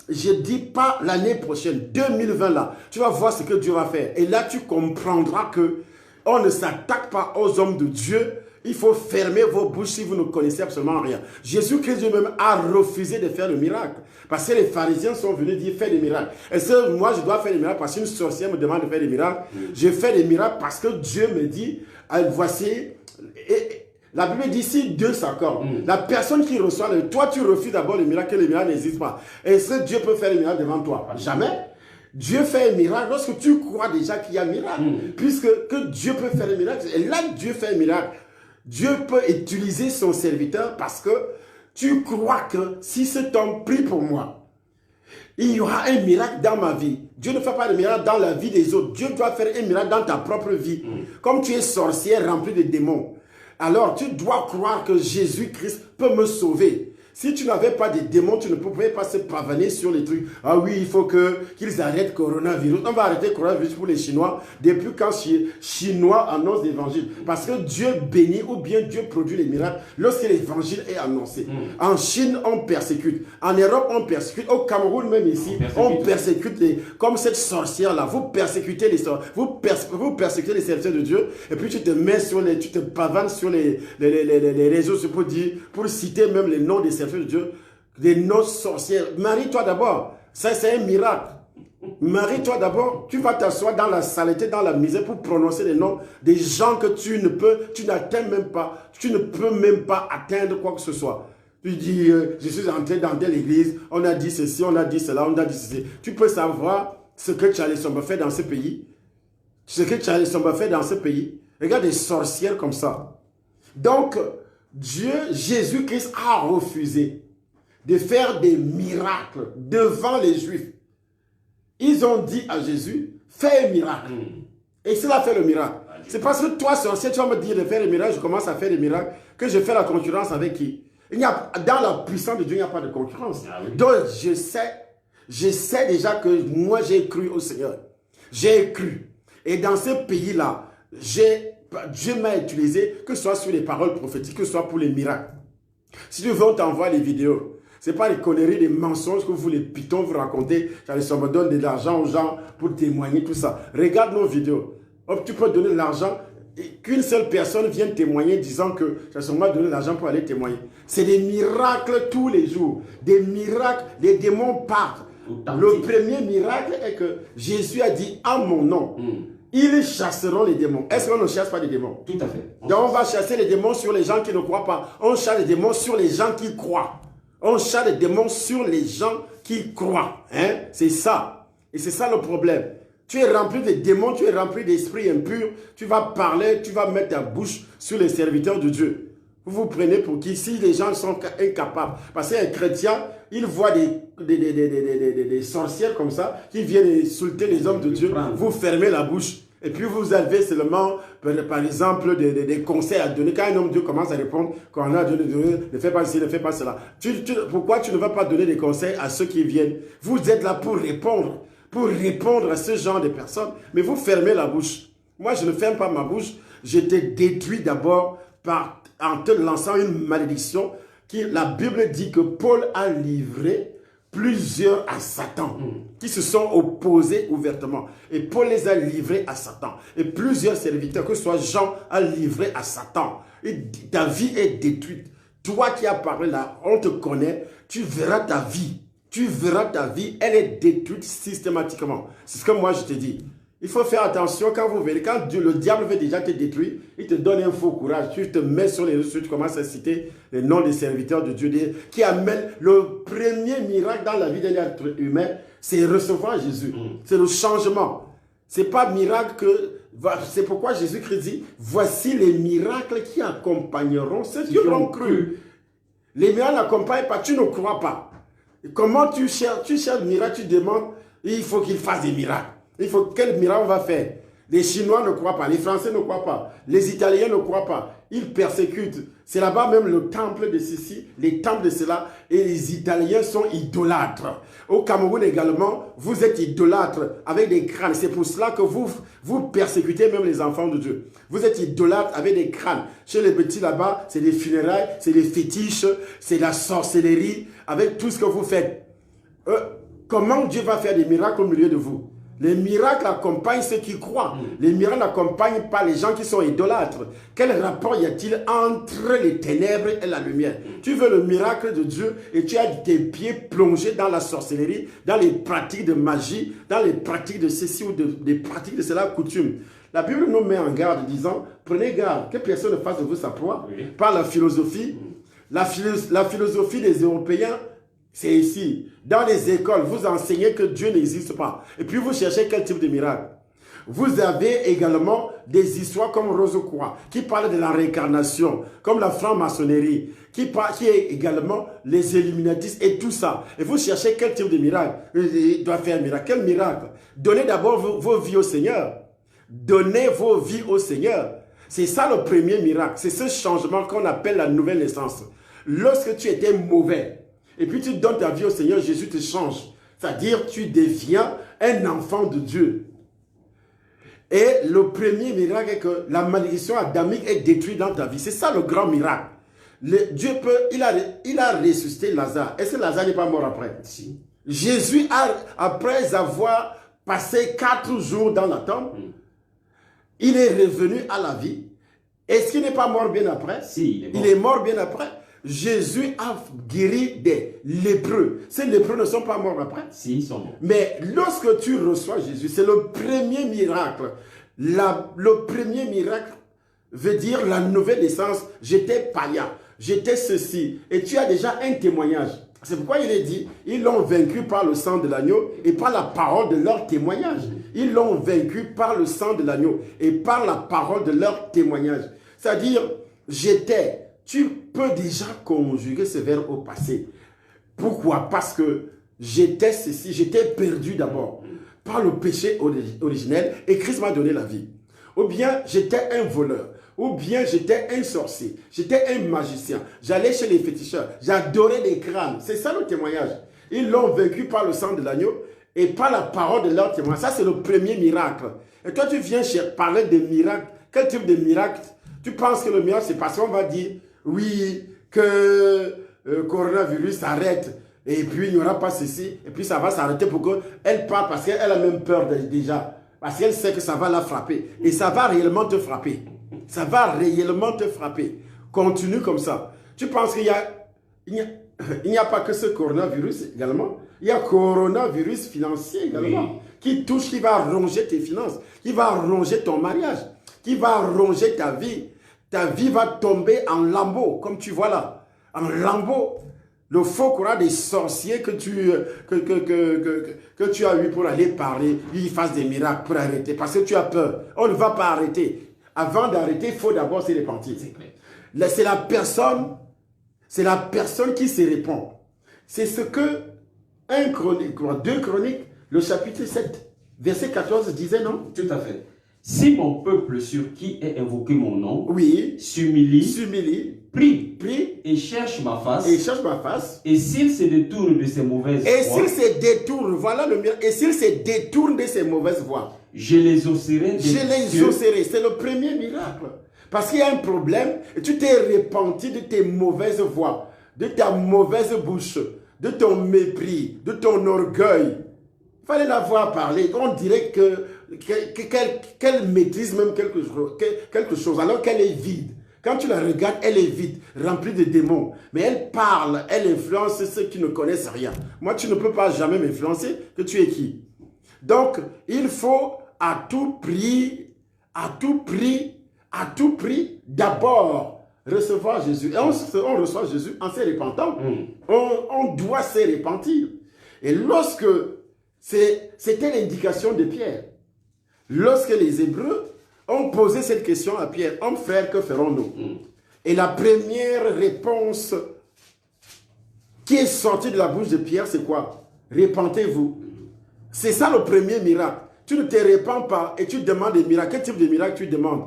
Je dis pas l'année prochaine, 2020 là, tu vas voir ce que Dieu va faire. Et là, tu comprendras que on ne s'attaque pas aux hommes de Dieu. Il faut fermer vos bouches si vous ne connaissez absolument rien. Jésus-Christ lui-même a refusé de faire le miracle. Parce que les pharisiens sont venus dire, fais des miracles. Est-ce que moi, je dois faire des miracles parce qu'une sorcière me demande de faire des miracles? Je fais des miracles parce que Dieu me dit, voici... La Bible dit, si Dieu s'accorde, la personne qui reçoit, toi tu refuses d'abord le miracle, que le miracle n'existe pas. Est-ce que Dieu peut faire le miracle devant toi? Jamais. Dieu fait un miracle lorsque tu crois déjà qu'il y a un miracle. Puisque que Dieu peut faire un miracle, et là Dieu fait un miracle. Dieu peut utiliser son serviteur parce que tu crois que si cet homme prie pour moi, il y aura un miracle dans ma vie. Dieu ne fait pas de miracle dans la vie des autres. Dieu doit faire un miracle dans ta propre vie. Comme tu es sorcière remplie de démons. Alors, tu dois croire que Jésus-Christ peut me sauver. Si tu n'avais pas de démons, tu ne pouvais pas se pavaner sur les trucs. Ah oui, il faut qu'ils arrêtent le coronavirus. On va arrêter le coronavirus pour les Chinois depuis quand les Chinois annoncent l'évangile. Parce que Dieu bénit ou bien Dieu produit les miracles lorsque l'évangile est annoncé. En Chine, on persécute. En Europe, on persécute. Au Cameroun, même ici, on persécute comme cette sorcière-là. Vous persécutez les sorcières. Vous persécutez les serviteurs de Dieu. Et puis tu te mets tu te pavanes sur les réseaux pour citer même les noms des serviteurs de Dieu, des noms sorcières. Marie-toi d'abord. Ça, c'est un miracle. Marie-toi d'abord. Tu vas t'asseoir dans la saleté, dans la misère pour prononcer les noms des gens que tu n'atteins même pas. Tu ne peux même pas atteindre quoi que ce soit. Tu dis, je suis entré dans telle église, on a dit ceci, on a dit cela, on a dit ceci. Tu peux savoir ce que Charlie Somba fait dans ce pays. Ce que Charlie Somba fait dans ce pays. Regarde des sorcières comme ça. Donc, Jésus-Christ a refusé de faire des miracles devant les Juifs. Ils ont dit à Jésus, fais un miracle. Et cela fait le miracle. C'est parce que toi, sorcier, tu vas me dire de faire des miracles, je commence à faire des miracles, que je fais la concurrence avec qui? Dans la puissance de Dieu, il n'y a pas de concurrence. Donc, je sais déjà que moi, j'ai cru au Seigneur. J'ai cru. Et dans ce pays-là, Dieu m'a utilisé, que ce soit sur les paroles prophétiques, que ce soit pour les miracles. Si tu veux, on t'envoie les vidéos. Ce n'est pas les conneries, les mensonges que vous, les pitons, vous racontez. Ça me donne de l'argent aux gens pour témoigner, tout ça. Regarde nos vidéos. Tu peux donner de l'argent et qu'une seule personne vienne témoigner disant que ça m'a donné de l'argent pour aller témoigner. C'est des miracles tous les jours. Des miracles, les démons partent. Le premier miracle est que Jésus a dit en mon nom. Ils chasseront les démons. Est-ce qu'on ne chasse pas les démons? Tout à fait. Donc on va chasser les démons sur les gens qui ne croient pas. On chasse les démons sur les gens qui croient. On chasse les démons sur les gens qui croient. Hein? C'est ça. Et c'est ça le problème. Tu es rempli de démons, tu es rempli d'esprits impurs. Tu vas parler, tu vas mettre ta bouche sur les serviteurs de Dieu. Vous vous prenez pour qui? Si les gens sont incapables. Parce qu'un chrétien, il voit des sorcières comme ça qui viennent insulter les hommes de Dieu. Vous fermez la bouche. Et puis vous avez seulement, par exemple, des conseils à donner. Quand un homme de Dieu commence à répondre, quand on a donné, ne fais pas ceci, ne fais pas cela. Pourquoi tu ne vas pas donner des conseils à ceux qui viennent? Vous êtes là pour répondre à ce genre de personnes. Mais vous fermez la bouche. Moi, je ne ferme pas ma bouche. J'étais détruit d'abord en te lançant une malédiction. La Bible dit que Paul a livré plusieurs à Satan, qui se sont opposés ouvertement. Et Paul les a livrés à Satan. Et plusieurs serviteurs, que ce soit Jean, a livré à Satan. Et ta vie est détruite. Toi qui as parlé là, on te connaît, tu verras ta vie. Tu verras ta vie, elle est détruite systématiquement. C'est ce que moi je te dis. Il faut faire attention quand vous verrez, quand le diable veut déjà te détruire, il te donne un faux courage. Tu te mets sur les réseaux, tu commences à citer les noms des serviteurs de Dieu qui amènent le premier miracle dans la vie d'un être humain, c'est recevoir Jésus. C'est le changement. C'est pas miracle que... C'est pourquoi Jésus-Christ dit, voici les miracles qui accompagneront ceux qui l'ont cru. Les miracles n'accompagnent pas, tu ne crois pas. Comment tu cherches le miracle, tu demandes, il faut qu'il fasse des miracles. Il faut quel miracle on va faire? Les Chinois ne croient pas, les Français ne croient pas, les Italiens ne croient pas. Ils persécutent. C'est là-bas même le temple de ceci, les temples de cela, et les Italiens sont idolâtres. Au Cameroun également, vous êtes idolâtres avec des crânes. C'est pour cela que vous persécutez même les enfants de Dieu. Vous êtes idolâtres avec des crânes. Chez les petits là-bas, c'est des funérailles, c'est des fétiches, c'est la sorcellerie, avec tout ce que vous faites. Comment Dieu va faire des miracles au milieu de vous? Les miracles accompagnent ceux qui croient. Les miracles n'accompagnent pas les gens qui sont idolâtres. Quel rapport y a-t-il entre les ténèbres et la lumière? Tu veux le miracle de Dieu et tu as tes pieds plongés dans la sorcellerie, dans les pratiques de magie, dans les pratiques de ceci ou des pratiques de cela coutume. La Bible nous met en garde disant, prenez garde que personne ne fasse de vous sa proie par la philosophie. La philosophie des Européens, c'est ici. Dans les écoles, vous enseignez que Dieu n'existe pas. Et puis vous cherchez quel type de miracle? Vous avez également des histoires comme Rose-Croix, qui parlent de la réincarnation, comme la franc-maçonnerie, qui est également les illuminatistes et tout ça. Et vous cherchez quel type de miracle? Il doit faire un miracle. Quel miracle? Donnez d'abord vos vies au Seigneur. Donnez vos vies au Seigneur. C'est ça le premier miracle. C'est ce changement qu'on appelle la nouvelle naissance. Lorsque tu étais mauvais, et puis tu donnes ta vie au Seigneur, Jésus te change. C'est-à-dire tu deviens un enfant de Dieu. Et le premier miracle est que la malédiction adamique est détruite dans ta vie. C'est ça le grand miracle. Dieu il a ressuscité Lazare. Est-ce que Lazare n'est pas mort après? Si. Jésus, après avoir passé 4 jours dans la tombe, il est revenu à la vie. Est-ce qu'il n'est pas mort bien après? Si, il est mort bien après. Jésus a guéri des lépreux. Ces lépreux ne sont pas morts après. Si, ils sont morts. Mais lorsque tu reçois Jésus, c'est le premier miracle. Le premier miracle veut dire la nouvelle naissance. J'étais païen, j'étais ceci. Et tu as déjà un témoignage. C'est pourquoi il est dit, ils l'ont vaincu par le sang de l'agneau et par la parole de leur témoignage. Ils l'ont vaincu par le sang de l'agneau et par la parole de leur témoignage. C'est-à-dire, j'étais... Tu peux déjà conjuguer ce verbe au passé. Pourquoi? Parce que j'étais ceci, j'étais perdu d'abord par le péché originel et Christ m'a donné la vie. Ou bien j'étais un voleur, ou bien j'étais un sorcier, j'étais un magicien, j'allais chez les féticheurs, j'adorais les crânes. C'est ça le témoignage. Ils l'ont vaincu par le sang de l'agneau et par la parole de leur témoignage. Ça c'est le premier miracle. Et toi tu viens parler de miracles. Quel type de miracle? Tu penses que le miracle c'est parce qu'on va dire oui, que le coronavirus s'arrête et puis il n'y aura pas ceci et puis ça va s'arrêter pour qu'elle parte parce qu'elle a même peur déjà. Parce qu'elle sait que ça va la frapper. Et ça va réellement te frapper. Ça va réellement te frapper. Continue comme ça. Tu penses qu'il n'y a pas que ce coronavirus également. Il y a coronavirus financier également. Qui touche, qui va ronger tes finances. Qui va ronger ton mariage. Qui va ronger ta vie. Ta vie va tomber en lambeaux, comme tu vois là. En lambeaux. Le faux courage des sorciers que tu as eu pour aller parler, ils fassent des miracles pour arrêter. Parce que tu as peur. On ne va pas arrêter. Avant d'arrêter, il faut d'abord se repentir. C'est la personne qui se répand. C'est ce que 2 Chroniques, le chapitre 7, verset 14 disait, non? Tout à fait. Si mon peuple sur qui est invoqué mon nom, Oui. s'humilie, prie et cherche ma face, et s'il se détourne de ses mauvaises voies, s'il se détourne, voilà le miracle, et s'il se détourne de ses mauvaises voies, je les osserai. C'est le premier miracle. Parce qu'il y a un problème, et tu t'es repenti de tes mauvaises voies, de ta mauvaise bouche, de ton mépris, de ton orgueil. Il fallait la voir parler. On dirait qu'elle maîtrise même quelque chose, alors qu'elle est vide. Quand tu la regardes, elle est vide, remplie de démons. Mais elle parle, elle influence ceux qui ne connaissent rien. Moi, tu ne peux pas jamais m'influencer, que tu es qui? Donc, il faut à tout prix, d'abord recevoir Jésus. Et on reçoit Jésus en se repentant. On doit se repentir. Et lorsque, c'était l'indication de Pierre. Lorsque les Hébreux ont posé cette question à Pierre, homme frère, que ferons-nous? Et la première réponse qui est sortie de la bouche de Pierre, c'est quoi? Repentez-vous. C'est ça le premier miracle. Tu ne te répands pas et tu demandes des miracles. Quel type de miracle tu demandes?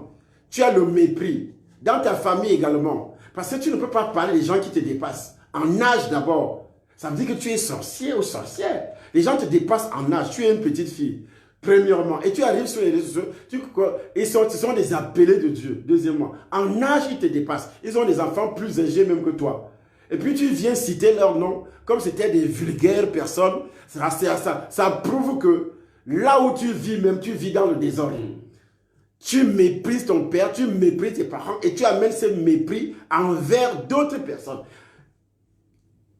Tu as le mépris. Dans ta famille également. Parce que tu ne peux pas parler des gens qui te dépassent. En âge d'abord. Ça veut dire que tu es sorcier ou sorcière. Les gens te dépassent en âge. Tu es une petite fille. Premièrement. Et tu arrives sur les réseaux sociaux. Ce sont des appelés de Dieu. Deuxièmement. En âge, ils te dépassent. Ils ont des enfants plus âgés même que toi. Et puis tu viens citer leur nom comme c'était des vulgaires personnes. Ça prouve que là où tu vis, même tu vis dans le désordre. Tu méprises ton père, tu méprises tes parents et tu amènes ce mépris envers d'autres personnes.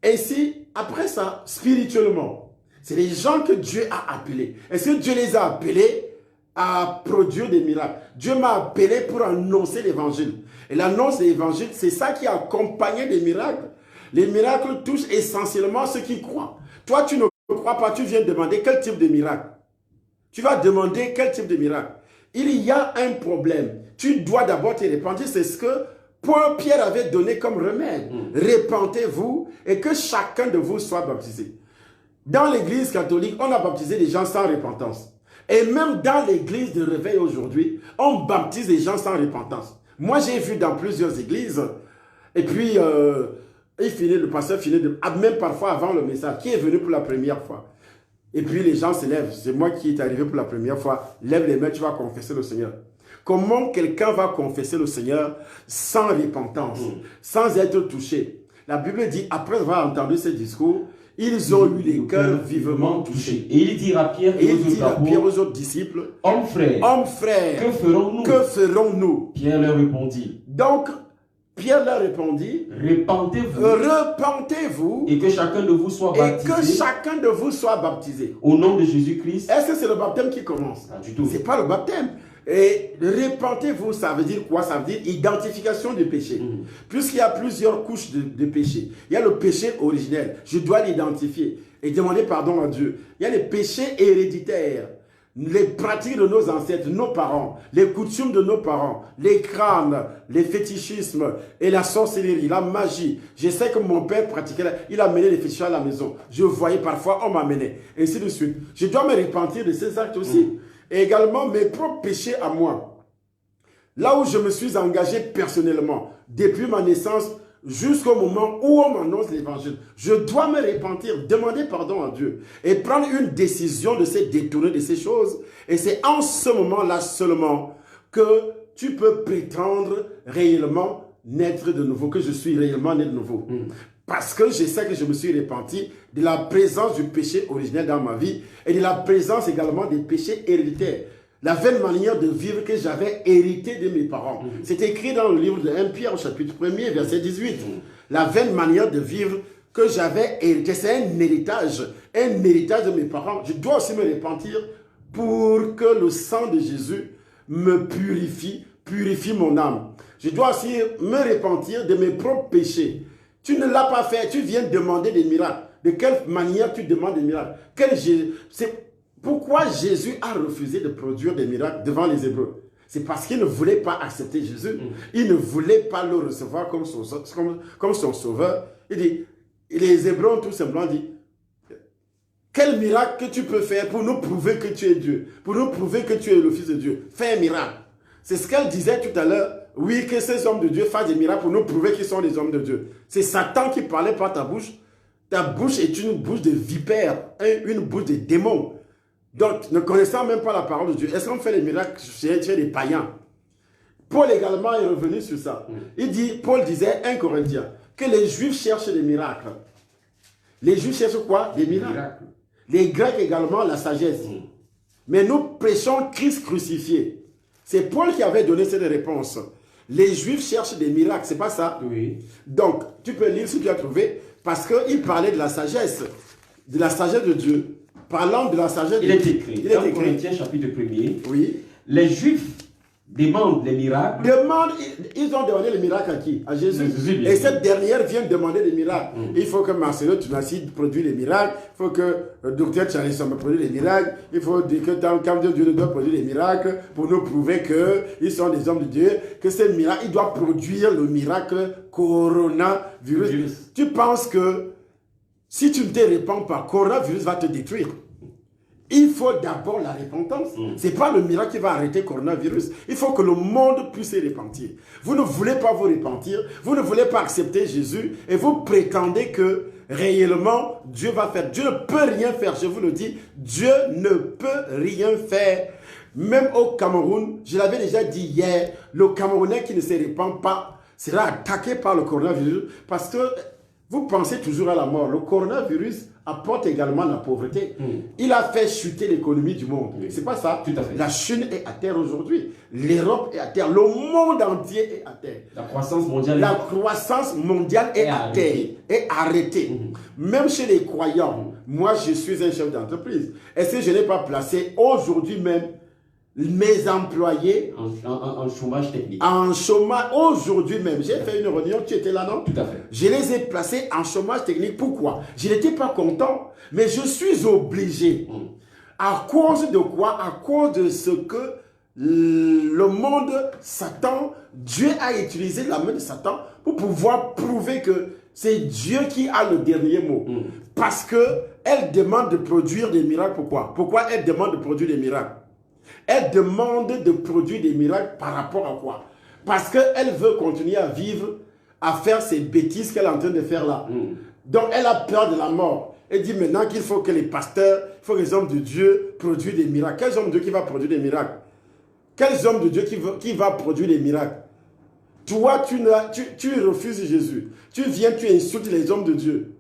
Ainsi, après ça, spirituellement, c'est les gens que Dieu a appelés. Est-ce que Dieu les a appelés à produire des miracles? Dieu m'a appelé pour annoncer l'évangile. Et l'annonce de l'évangile, c'est ça qui a accompagné des miracles. Les miracles touchent essentiellement ceux qui croient. Toi, tu ne crois pas, tu viens demander quel type de miracle. Tu vas demander quel type de miracle. Il y a un problème. Tu dois d'abord te repentir. C'est ce que Pierre avait donné comme remède. Repentez-vous et que chacun de vous soit baptisé. Dans l'église catholique, on a baptisé des gens sans repentance. Et même dans l'église de réveil aujourd'hui, on baptise des gens sans repentance. Moi, j'ai vu dans plusieurs églises, et puis le pasteur finit même parfois avant le message, qui est venu pour la première fois. Et puis les gens se lèvent. C'est moi qui est arrivé pour la première fois. Lève les mains, tu vas confesser le Seigneur. Comment quelqu'un va confesser le Seigneur sans repentance, sans être touché? La Bible dit, après avoir entendu ce discours, ils ont eu les cœurs vivement touchés. Et il dit à Pierre et aux autres disciples, Homme frère, que ferons-nous? Pierre leur répondit. Donc, Pierre leur répondit, repentez-vous et que chacun de vous soit baptisé. Au nom de Jésus-Christ. Est-ce que c'est le baptême qui commence? Pas du tout. Ce n'est pas le baptême. Et repentez-vous, ça veut dire quoi? Ça veut dire identification du péché. Puisqu'il y a plusieurs couches de péché. Il y a le péché originel. Je dois l'identifier et demander pardon à Dieu. Il y a les péchés héréditaires. Les pratiques de nos ancêtres, nos parents, les coutumes de nos parents, les crânes, les fétichismes et la sorcellerie, la magie. Je sais que mon père pratiquait, il amenait les fétiches à la maison. Je voyais parfois, on m'amenait, et ainsi de suite. Je dois me repentir de ces actes aussi. Et également mes propres péchés à moi. Là où je me suis engagé personnellement, depuis ma naissance, jusqu'au moment où on m'annonce l'évangile. Je dois me repentir, demander pardon à Dieu et prendre une décision de se détourner de ces choses. Et c'est en ce moment-là seulement que tu peux prétendre réellement naître de nouveau, que je suis réellement né de nouveau. Parce que je sais que je me suis repenti de la présence du péché originel dans ma vie et de la présence également des péchés héréditaires. La vaine manière de vivre que j'avais hérité de mes parents. C'est écrit dans le livre de 1 Pierre, chapitre 1er, verset 18. La vaine manière de vivre que j'avais hérité, c'est un héritage de mes parents. Je dois aussi me repentir pour que le sang de Jésus me purifie mon âme. Je dois aussi me repentir de mes propres péchés. Tu ne l'as pas fait, tu viens demander des miracles. De quelle manière tu demandes des miracles? Pourquoi Jésus a refusé de produire des miracles devant les Hébreux? C'est parce qu'il ne voulait pas accepter Jésus. Il ne voulait pas le recevoir comme son sauveur. Il dit, les Hébreux ont tout simplement dit, quel miracle que tu peux faire pour nous prouver que tu es Dieu, pour nous prouver que tu es le Fils de Dieu. Fais un miracle. C'est ce qu'elle disait tout à l'heure. Oui, que ces hommes de Dieu fassent des miracles pour nous prouver qu'ils sont des hommes de Dieu. C'est Satan qui parlait par ta bouche. Ta bouche est une bouche de vipère, une bouche de démon. Donc, ne connaissant même pas la parole de Dieu, est-ce qu'on fait les miracles chez les païens? Paul également est revenu sur ça. Paul disait, 1 Corinthiens, que les Juifs cherchent des miracles. Les Juifs cherchent quoi? Des miracles. Les Grecs également, la sagesse. Mais nous prêchons Christ crucifié. C'est Paul qui avait donné cette réponse. Les Juifs cherchent des miracles, c'est pas ça? Oui. Donc, tu peux lire si tu as trouvé, parce qu'il parlait de la sagesse de Dieu. Parlant de la sagesse de Dieu. Il est écrit, dans Corinthiens chapitre 1er, oui. Les Juifs demandent les miracles. Ils ont demandé les miracles à qui? À Jésus. Et cette dernière vient demander des miracles. Il faut que Marcelo Tunassi produise les miracles. Il faut que le docteur Charisson produise les miracles. Il faut que Camille Dieu doit produire les miracles pour nous prouver qu'ils sont des hommes de Dieu. Que ces miracles, il doit produire le miracle coronavirus. Tu penses que si tu ne te répands pas, coronavirus va te détruire. Il faut d'abord la repentance. Ce n'est pas le miracle qui va arrêter le coronavirus. Il faut que le monde puisse se repentir. Vous ne voulez pas vous repentir. Vous ne voulez pas accepter Jésus. Et vous prétendez que réellement, Dieu va faire. Dieu ne peut rien faire. Je vous le dis, Dieu ne peut rien faire. Même au Cameroun, je l'avais déjà dit hier, le Camerounais qui ne se répand pas sera attaqué par le coronavirus parce que vous pensez toujours à la mort. Le coronavirus apporte également la pauvreté. Il a fait chuter l'économie du monde. C'est pas ça? Tout à fait. La Chine est à terre aujourd'hui. L'Europe est à terre. Le monde entier est à terre. La croissance mondiale, est à terre. Est arrêtée. Même chez les croyants, moi je suis un chef d'entreprise. Est-ce que je n'ai pas placé aujourd'hui même mes employés en chômage technique? En chômage, aujourd'hui même. J'ai fait une réunion, tu étais là, non? Tout à fait. Je les ai placés en chômage technique. Pourquoi? Je n'étais pas content, mais je suis obligé. À cause de quoi? À cause de ce que le monde, Satan, Dieu a utilisé la main de Satan pour pouvoir prouver que c'est Dieu qui a le dernier mot. Parce qu'elle demande de produire des miracles. Pourquoi? Pourquoi elle demande de produire des miracles? Elle demande de produire des miracles par rapport à quoi? Parce qu'elle veut continuer à vivre, à faire ces bêtises qu'elle est en train de faire là. Donc elle a peur de la mort. Elle dit maintenant qu'il faut que les pasteurs, il faut que les hommes de Dieu produisent des miracles. Quels hommes de Dieu qui va produire des miracles? Quels hommes de Dieu qui va produire des miracles? Toi, tu refuses Jésus. Tu viens, tu insultes les hommes de Dieu.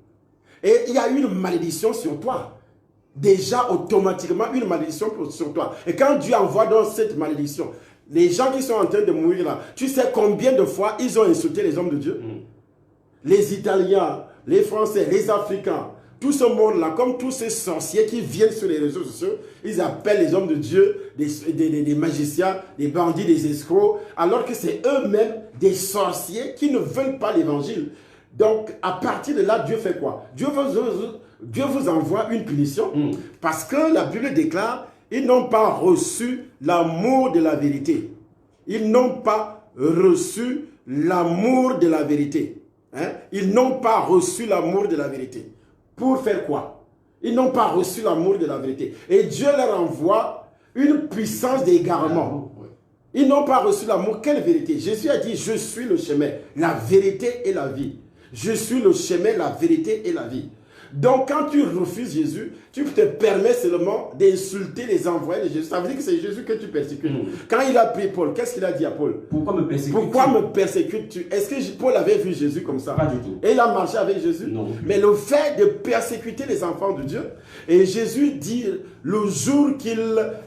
Et il y a une malédiction sur toi. Déjà automatiquement une malédiction sur toi. Et quand Dieu envoie dans cette malédiction, les gens qui sont en train de mourir là, tu sais combien de fois ils ont insulté les hommes de Dieu? Les Italiens, les Français, les Africains, tout ce monde-là, comme tous ces sorciers qui viennent sur les réseaux sociaux, ils appellent les hommes de Dieu des magiciens, des bandits, des escrocs, alors que c'est eux-mêmes des sorciers qui ne veulent pas l'évangile. Donc, à partir de là, Dieu fait quoi? Dieu vous envoie une punition parce que la Bible déclare ils n'ont pas reçu l'amour de la vérité. Ils n'ont pas reçu l'amour de la vérité. Ils n'ont pas reçu l'amour de la vérité. Pour faire quoi? Ils n'ont pas reçu l'amour de la vérité. Et Dieu leur envoie une puissance d'égarement. Ils n'ont pas reçu l'amour. Quelle vérité? Jésus a dit, je suis le chemin, la vérité et la vie. Je suis le chemin, la vérité et la vie. Donc, quand tu refuses Jésus, tu te permets seulement d'insulter les envoyés de Jésus. Ça veut dire que c'est Jésus que tu persécutes. Quand il a pris Paul, qu'est-ce qu'il a dit à Paul? Pourquoi me persécutes-tu? Pourquoi me persécutes-tu? Est-ce que Paul avait vu Jésus comme ça? Pas du tout. Et il a marché avec Jésus? Non. Mais le fait de persécuter les enfants de Dieu, et Jésus dit, le jour qu'il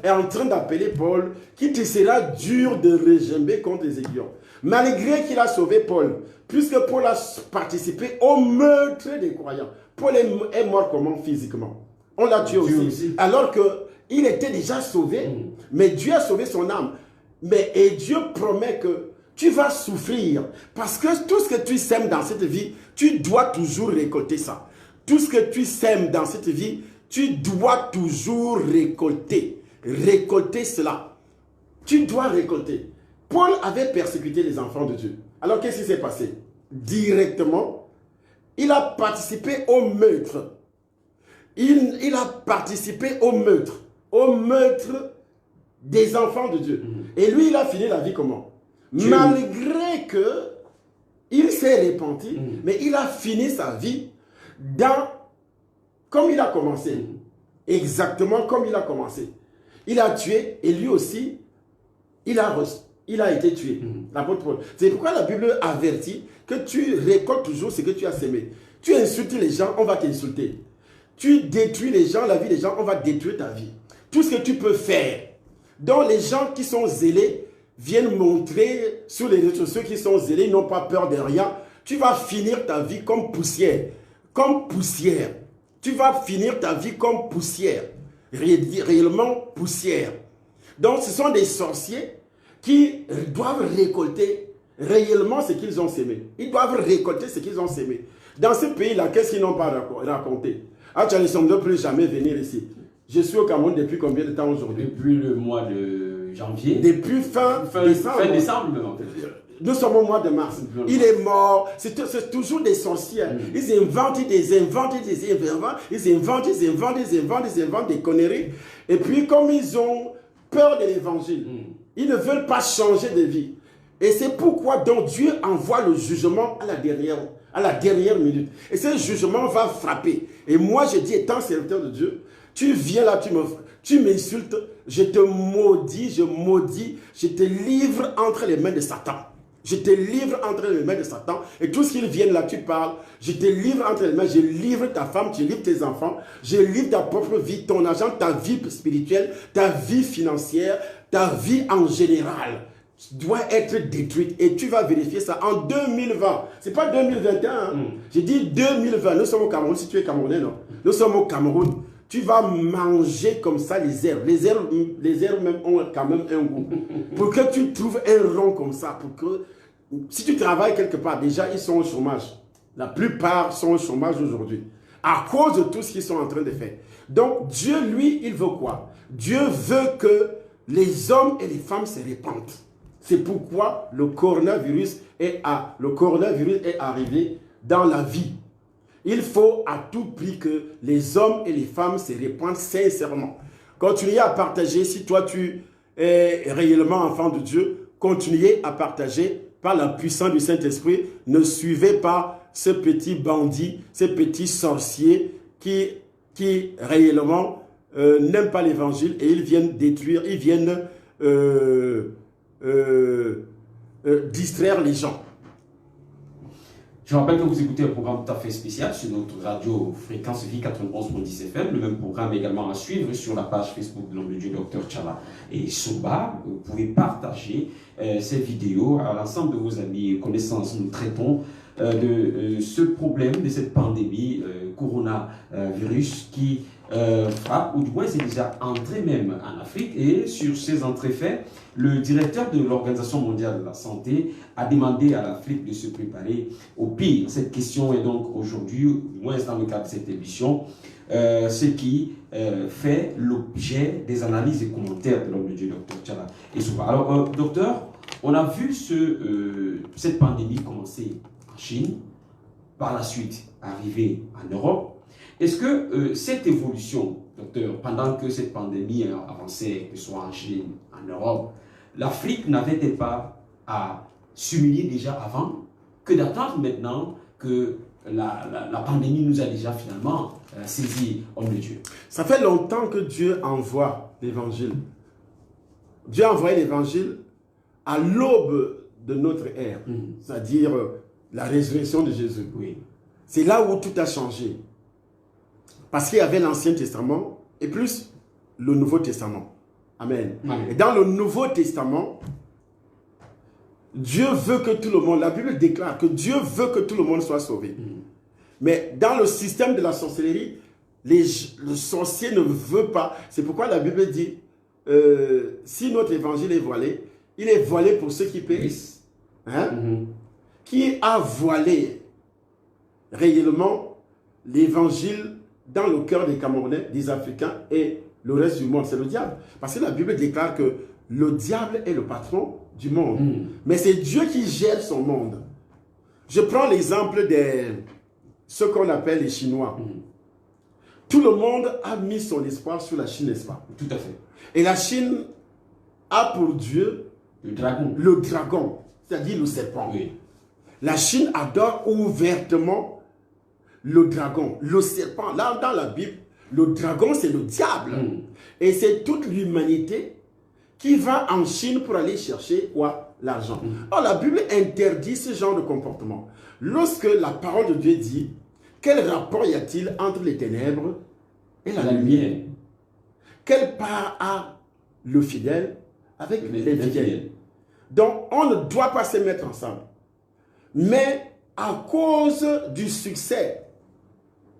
est en train d'appeler Paul, qu'il te sera dur de regimber contre les aiguillons. Malgré qu'il a sauvé Paul, puisque Paul a participé au meurtre des croyants. Paul est mort comment physiquement? On l'a tué aussi. Alors qu'il était déjà sauvé, mais Dieu a sauvé son âme. Et Dieu promet que tu vas souffrir. Parce que tout ce que tu sèmes dans cette vie, tu dois toujours récolter ça. Tout ce que tu sèmes dans cette vie, tu dois toujours récolter. Récolter cela. Tu dois récolter. Paul avait persécuté les enfants de Dieu. Alors qu'est-ce qui s'est passé? Directement, il a participé au meurtre. Il a participé au meurtre des enfants de Dieu. Et lui, il a fini la vie comment? Malgré que il s'est repenti, mais il a fini sa vie comme il a commencé. Exactement comme il a commencé. Il a tué et lui aussi, il a été tué. L'apôtre Paul. C'est pourquoi la Bible avertit que tu récoltes toujours ce que tu as sémé. Tu insultes les gens, on va t'insulter. Tu détruis les gens, la vie des gens, on va détruire ta vie. Tout ce que tu peux faire. Donc les gens qui sont zélés viennent montrer sur les réseaux sociaux qui sont zélés, ils n'ont pas peur de rien. Tu vas finir ta vie comme poussière. Comme poussière. Tu vas finir ta vie comme poussière. Réellement poussière. Donc ce sont des sorciers qui doivent récolter réellement ce qu'ils ont sémé. Ils doivent récolter ce qu'ils ont sémé. Dans ce pays-là, qu'est-ce qu'ils n'ont pas raconté? Ah, tu ne dois plus jamais venir ici. Je suis au Cameroun depuis combien de temps aujourd'hui? Depuis le mois de janvier. Depuis fin décembre. Fin décembre, même en fait. Nous sommes au mois de mars. Il est mort. C'est toujours des sorciers. Ils inventent des conneries. Et puis, comme ils ont peur de l'évangile, ils ne veulent pas changer de vie. Et c'est pourquoi donc Dieu envoie le jugement à la dernière minute. Et ce jugement va frapper. Et moi, je dis, étant serviteur de Dieu, tu viens là, tu m'insultes, je te maudis, je te livre entre les mains de Satan. Je te livre entre les mains de Satan. Et tout ce qu'ils viennent là, tu parles, je te livre entre les mains, je livre ta femme, tu livres tes enfants, je livre ta propre vie, ton argent, ta vie spirituelle, ta vie financière, ta vie en général doit être détruite. Et tu vas vérifier ça en 2020. Ce n'est pas 2021. Hein? J'ai dit 2020. Nous sommes au Cameroun. Si tu es Camerounais, non? Nous sommes au Cameroun. Tu vas manger comme ça les herbes. Les herbes même ont quand même un goût. Pour que tu trouves un rond comme ça, pour que si tu travailles quelque part, déjà ils sont au chômage. La plupart sont au chômage aujourd'hui. À cause de tout ce qu'ils sont en train de faire. Donc Dieu, lui, il veut quoi? Dieu veut que les hommes et les femmes se répandent. C'est pourquoi le coronavirus est arrivé dans la vie. Il faut à tout prix que les hommes et les femmes se répandent sincèrement. Continuez à partager. Si toi tu es réellement enfant de Dieu, continuez à partager par la puissance du Saint-Esprit. Ne suivez pas ce petit bandit, ce petit sorcier qui réellement n'aiment pas l'évangile et ils viennent détruire, ils viennent distraire les gens. Je rappelle que vous écoutez un programme tout à fait spécial sur notre radio Fréquence Vie 91.10 FM. Le même programme également à suivre sur la page Facebook de l'homme de Dieu, Dr Tchala et Souba. Vous pouvez partager ces vidéos à l'ensemble de vos amis et connaissances. Nous traitons de ce problème, de cette pandémie coronavirus qui frappe, ou du moins c'est déjà entré même en Afrique. Et sur ces entrées faits, le directeur de l'Organisation mondiale de la santé a demandé à l'Afrique de se préparer au pire. Cette question est donc aujourd'hui, du moins dans le cadre de cette émission, ce qui fait l'objet des analyses et commentaires de l'homme de Dieu, Dr Tchala et Souba. Alors, docteur, on a vu cette pandémie commencer en Chine, par la suite arriver en Europe. Est-ce que cette évolution, docteur, pendant que cette pandémie avançait, que ce soit en Chine, en Europe, l'Afrique n'avait-elle pas à s'humilier déjà avant que d'attendre maintenant que la pandémie nous a déjà finalement saisi, homme de Dieu? Ça fait longtemps que Dieu envoie l'évangile. Dieu a envoyé l'évangile à l'aube de notre ère, c'est-à-dire la résurrection de Jésus. Oui. C'est là où tout a changé. Parce qu'il y avait l'Ancien Testament et plus le Nouveau Testament. Amen. Amen. Et dans le Nouveau Testament, Dieu veut que tout le monde, la Bible déclare que Dieu veut que tout le monde soit sauvé. Mais dans le système de la sorcellerie, le sorcier ne veut pas. C'est pourquoi la Bible dit, si notre évangile est voilé, il est voilé pour ceux qui périssent. Hein? Qui a voilé réellement l'évangile dans le cœur des Camerounais, des Africains et le reste du monde? C'est le diable. Parce que la Bible déclare que le diable est le patron du monde. Mais c'est Dieu qui gère son monde. Je prends l'exemple des ce qu'on appelle les Chinois. Tout le monde a mis son espoir sur la Chine, n'est-ce pas? Tout à fait. Et la Chine a pour Dieu Le dragon. le dragon, c'est-à-dire le serpent. Oui. La Chine adore ouvertement le dragon, le serpent. Là, dans la Bible, le dragon, c'est le diable. Et c'est toute l'humanité qui va en Chine pour aller chercher quoi? L'argent. Or, la Bible interdit ce genre de comportement. Lorsque la parole de Dieu dit, quel rapport y a-t-il entre les ténèbres et la lumière? Quelle part a le fidèle avec les fidèles? Donc, on ne doit pas se mettre ensemble. Mais à cause du succès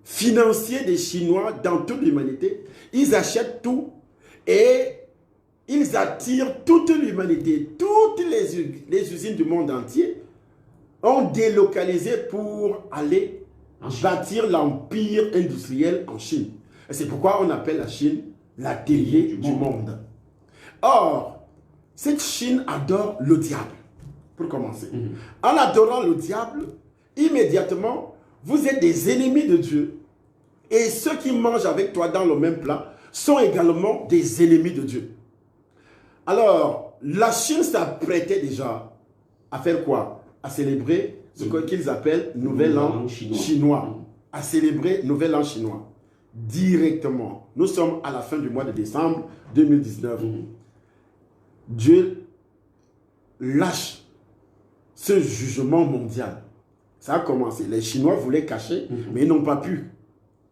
financier des Chinois dans toute l'humanité, ils achètent tout et ils attirent toute l'humanité. Toutes les usines du monde entier ont délocalisé pour aller bâtir l'empire industriel en Chine. Et c'est pourquoi on appelle la Chine l'atelier du monde. Or, cette Chine adore le diable, pour commencer. En adorant le diable, immédiatement, vous êtes des ennemis de Dieu. Et ceux qui mangent avec toi dans le même plat sont également des ennemis de Dieu. Alors, la Chine s'apprêtait déjà à faire quoi? À célébrer ce qu'ils appellent Nouvel An chinois. À célébrer Nouvel An chinois. Directement. Nous sommes à la fin du mois de décembre 2019. Dieu lâche ce jugement mondial. Ça a commencé. Les Chinois voulaient cacher, mais ils n'ont pas pu.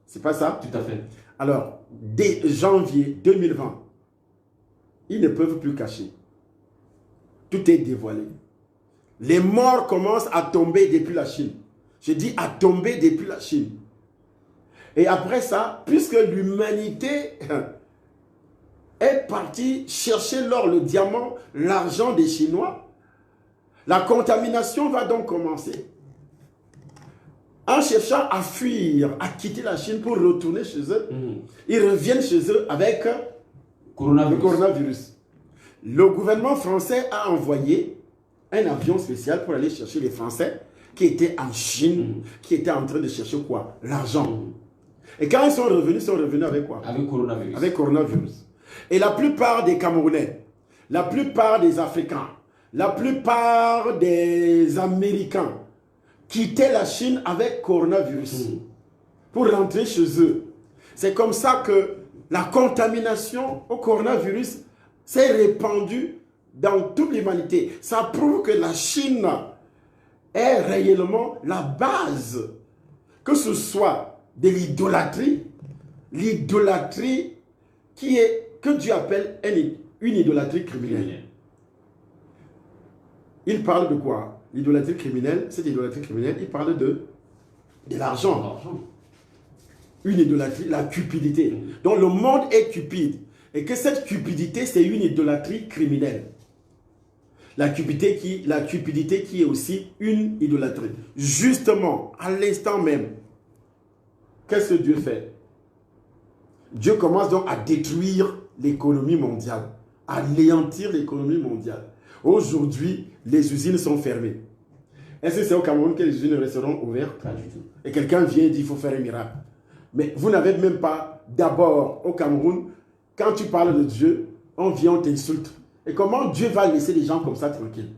C'est pas ça? Tout à fait. Alors, dès janvier 2020, ils ne peuvent plus cacher. Tout est dévoilé. Les morts commencent à tomber depuis la Chine. Je dis à tomber depuis la Chine. Et après ça, puisque l'humanité est partie chercher l'or, le diamant, l'argent des Chinois, la contamination va donc commencer. En cherchant à fuir, à quitter la Chine pour retourner chez eux, ils reviennent chez eux avec le coronavirus. Le gouvernement français a envoyé un avion spécial pour aller chercher les Français qui étaient en Chine, qui étaient en train de chercher quoi? L'argent. Et quand ils sont revenus avec quoi? Avec coronavirus. Avec coronavirus. Et la plupart des Camerounais, la plupart des Africains, la plupart des Américains quittaient la Chine avec coronavirus pour rentrer chez eux. C'est comme ça que la contamination au coronavirus s'est répandue dans toute l'humanité. Ça prouve que la Chine est réellement la base, que ce soit de l'idolâtrie que Dieu appelle une idolâtrie criminelle. Il parle de quoi? L'idolâtrie criminelle, cette idolâtrie criminelle, il parle de l'argent. Une idolâtrie, la cupidité. Donc le monde est cupide. Et que cette cupidité, c'est une idolâtrie criminelle. La cupidité qui est aussi une idolâtrie. Justement, à l'instant même, qu'est-ce que Dieu fait? Dieu commence donc à détruire l'économie mondiale, à anéantir l'économie mondiale. Aujourd'hui, les usines sont fermées. Est-ce que c'est au Cameroun que les usines resteront ouvertes? Pas du tout. Et quelqu'un vient et dit qu'il faut faire un miracle. Mais vous n'avez même pas, d'abord, au Cameroun, quand tu parles de Dieu, on vient, on t'insulte. Et comment Dieu va laisser les gens comme ça tranquilles?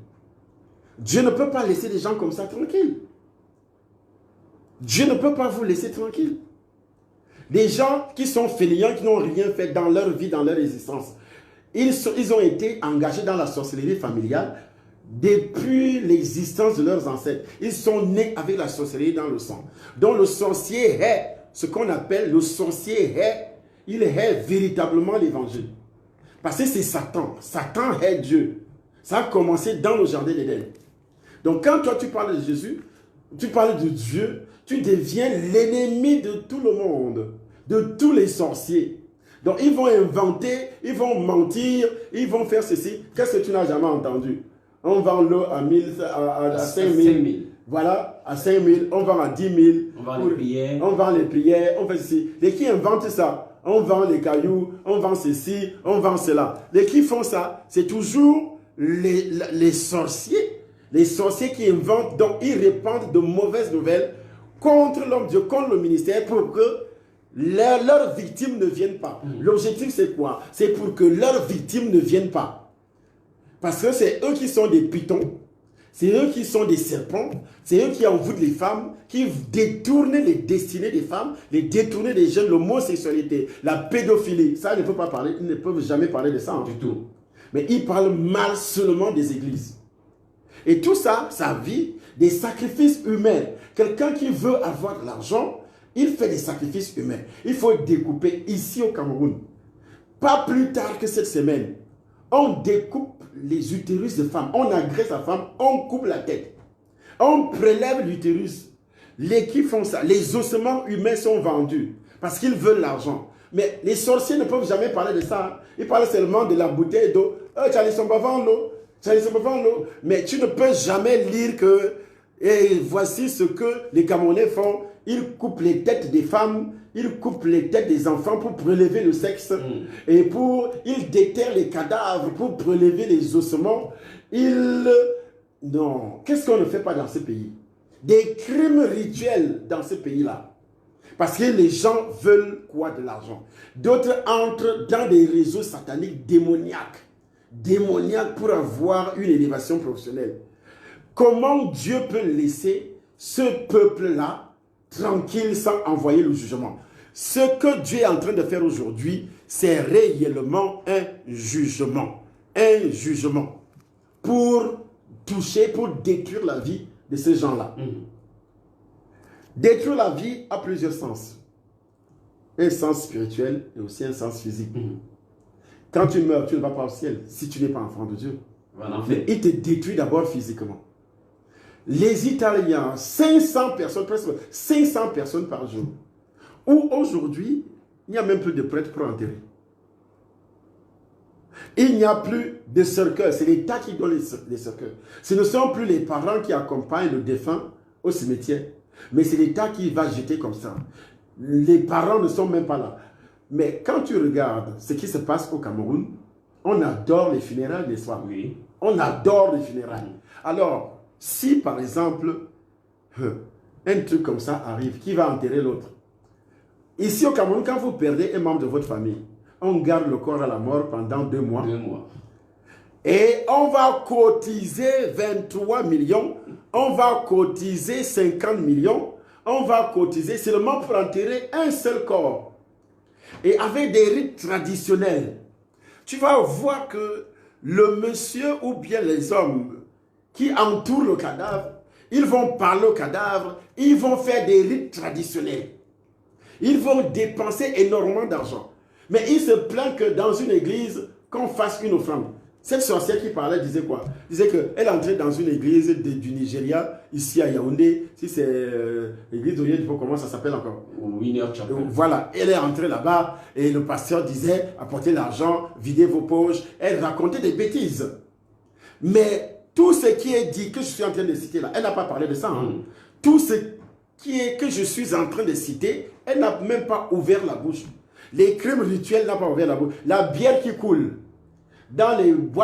Dieu ne peut pas laisser les gens comme ça tranquilles. Dieu ne peut pas vous laisser tranquille. Des gens qui sont fainéants, qui n'ont rien fait dans leur vie, dans leur existence. Ils ont été engagés dans la sorcellerie familiale depuis l'existence de leurs ancêtres. Ils sont nés avec la sorcellerie dans le sang. Donc le sorcier est, ce qu'on appelle le sorcier est, il est véritablement l'évangile. Parce que c'est Satan. Satan est Dieu. Ça a commencé dans le jardin d'Éden. Donc quand toi tu parles de Jésus, tu parles de Dieu, tu deviens l'ennemi de tout le monde, de tous les sorciers. Donc ils vont inventer, ils vont mentir, ils vont faire ceci. Qu'est-ce que tu n'as jamais entendu? On vend l'eau à 5 000. Voilà, à 5 000, on vend à 10 000. On vend les prières. On vend les prières, on fait ceci. Les qui inventent ça, on vend les cailloux, on vend ceci, on vend cela. Les qui font ça, c'est toujours les sorciers. Les sorciers qui inventent, donc ils répandent de mauvaises nouvelles contre l'homme de Dieu, contre le ministère, pour que leurs victimes ne viennent pas. L'objectif, c'est quoi? C'est pour que leurs victimes ne viennent pas. Parce que c'est eux qui sont des pitons, c'est eux qui sont des serpents, c'est eux qui envoûtent les femmes, qui détournent les destinées des femmes, les détournent des jeunes, l'homosexualité, la pédophilie. Ça, ils ne peuvent pas parler, ils ne peuvent jamais parler de ça du tout. Mais ils parlent mal seulement des églises. Et tout ça, ça vit des sacrifices humains. Quelqu'un qui veut avoir de l'argent, il fait des sacrifices humains. Il faut découper ici au Cameroun. Pas plus tard que cette semaine, on découpe les utérus de femmes. On agresse la femme, on coupe la tête. On prélève l'utérus. Les qui font ça, les ossements humains sont vendus parce qu'ils veulent l'argent. Mais les sorciers ne peuvent jamais parler de ça. Ils parlent seulement de la bouteille d'eau. Mais tu ne peux jamais lire que et voici ce que les Camerounais font. Ils coupent les têtes des femmes, ils coupent les têtes des enfants pour prélever le sexe. Et ils déterrent les cadavres pour prélever les ossements. Non, qu'est-ce qu'on ne fait pas dans ce pays? Des crimes rituels dans ce pays-là. Parce que les gens veulent quoi? De l'argent. D'autres entrent dans des réseaux sataniques démoniaques. Démoniaques pour avoir une élévation professionnelle. Comment Dieu peut laisser ce peuple-là tranquille sans envoyer le jugement? Ce que Dieu est en train de faire aujourd'hui, c'est réellement un jugement. Un jugement. Pour toucher, pour détruire la vie de ces gens-là. Détruire la vie a plusieurs sens. Un sens spirituel et aussi un sens physique. Quand tu meurs, tu ne vas pas au ciel si tu n'es pas enfant de Dieu. Mais il te détruit d'abord physiquement. Les Italiens, 500 personnes, presque 500 personnes par jour. Où aujourd'hui, il n'y a même plus de prêtres pour enterrer. Il n'y a plus de cercueils. C'est l'État qui donne les cercueils. Ce ne sont plus les parents qui accompagnent le défunt au cimetière. Mais c'est l'État qui va jeter comme ça. Les parents ne sont même pas là. Mais quand tu regardes ce qui se passe au Cameroun, on adore les funérailles des soirs. Oui. On adore les funérailles. Alors, si par exemple, un truc comme ça arrive, qui va enterrer l'autre? Ici au Cameroun, quand vous perdez un membre de votre famille, on garde le corps à la mort pendant 2 mois. 2 mois. Et on va cotiser 23 millions, on va cotiser 50 millions, on va cotiser seulement pour enterrer un seul corps. Et avec des rites traditionnels, tu vas voir que le monsieur ou bien les hommes qui entourent le cadavre, ils vont parler au cadavre, ils vont faire des rites traditionnels. Ils vont dépenser énormément d'argent. Mais il se plaint que dans une église, qu'on fasse une offrande. Cette sorcière qui parlait disait quoi? Disait qu'elle entrait dans une église du Nigeria, ici à Yaoundé. Si c'est l'église d'Orient, comment ça s'appelle encore? Winner Chapel. Voilà, elle est entrée là-bas et le pasteur disait apportez l'argent, videz vos poches. Elle racontait des bêtises. Mais tout ce qui est dit, que je suis en train de citer là, elle n'a pas parlé de ça. Tout ce que je suis en train de citer, elle n'a même pas ouvert la bouche. Les crimes rituels n'ont pas ouvert la bouche. La bière qui coule dans les boîtes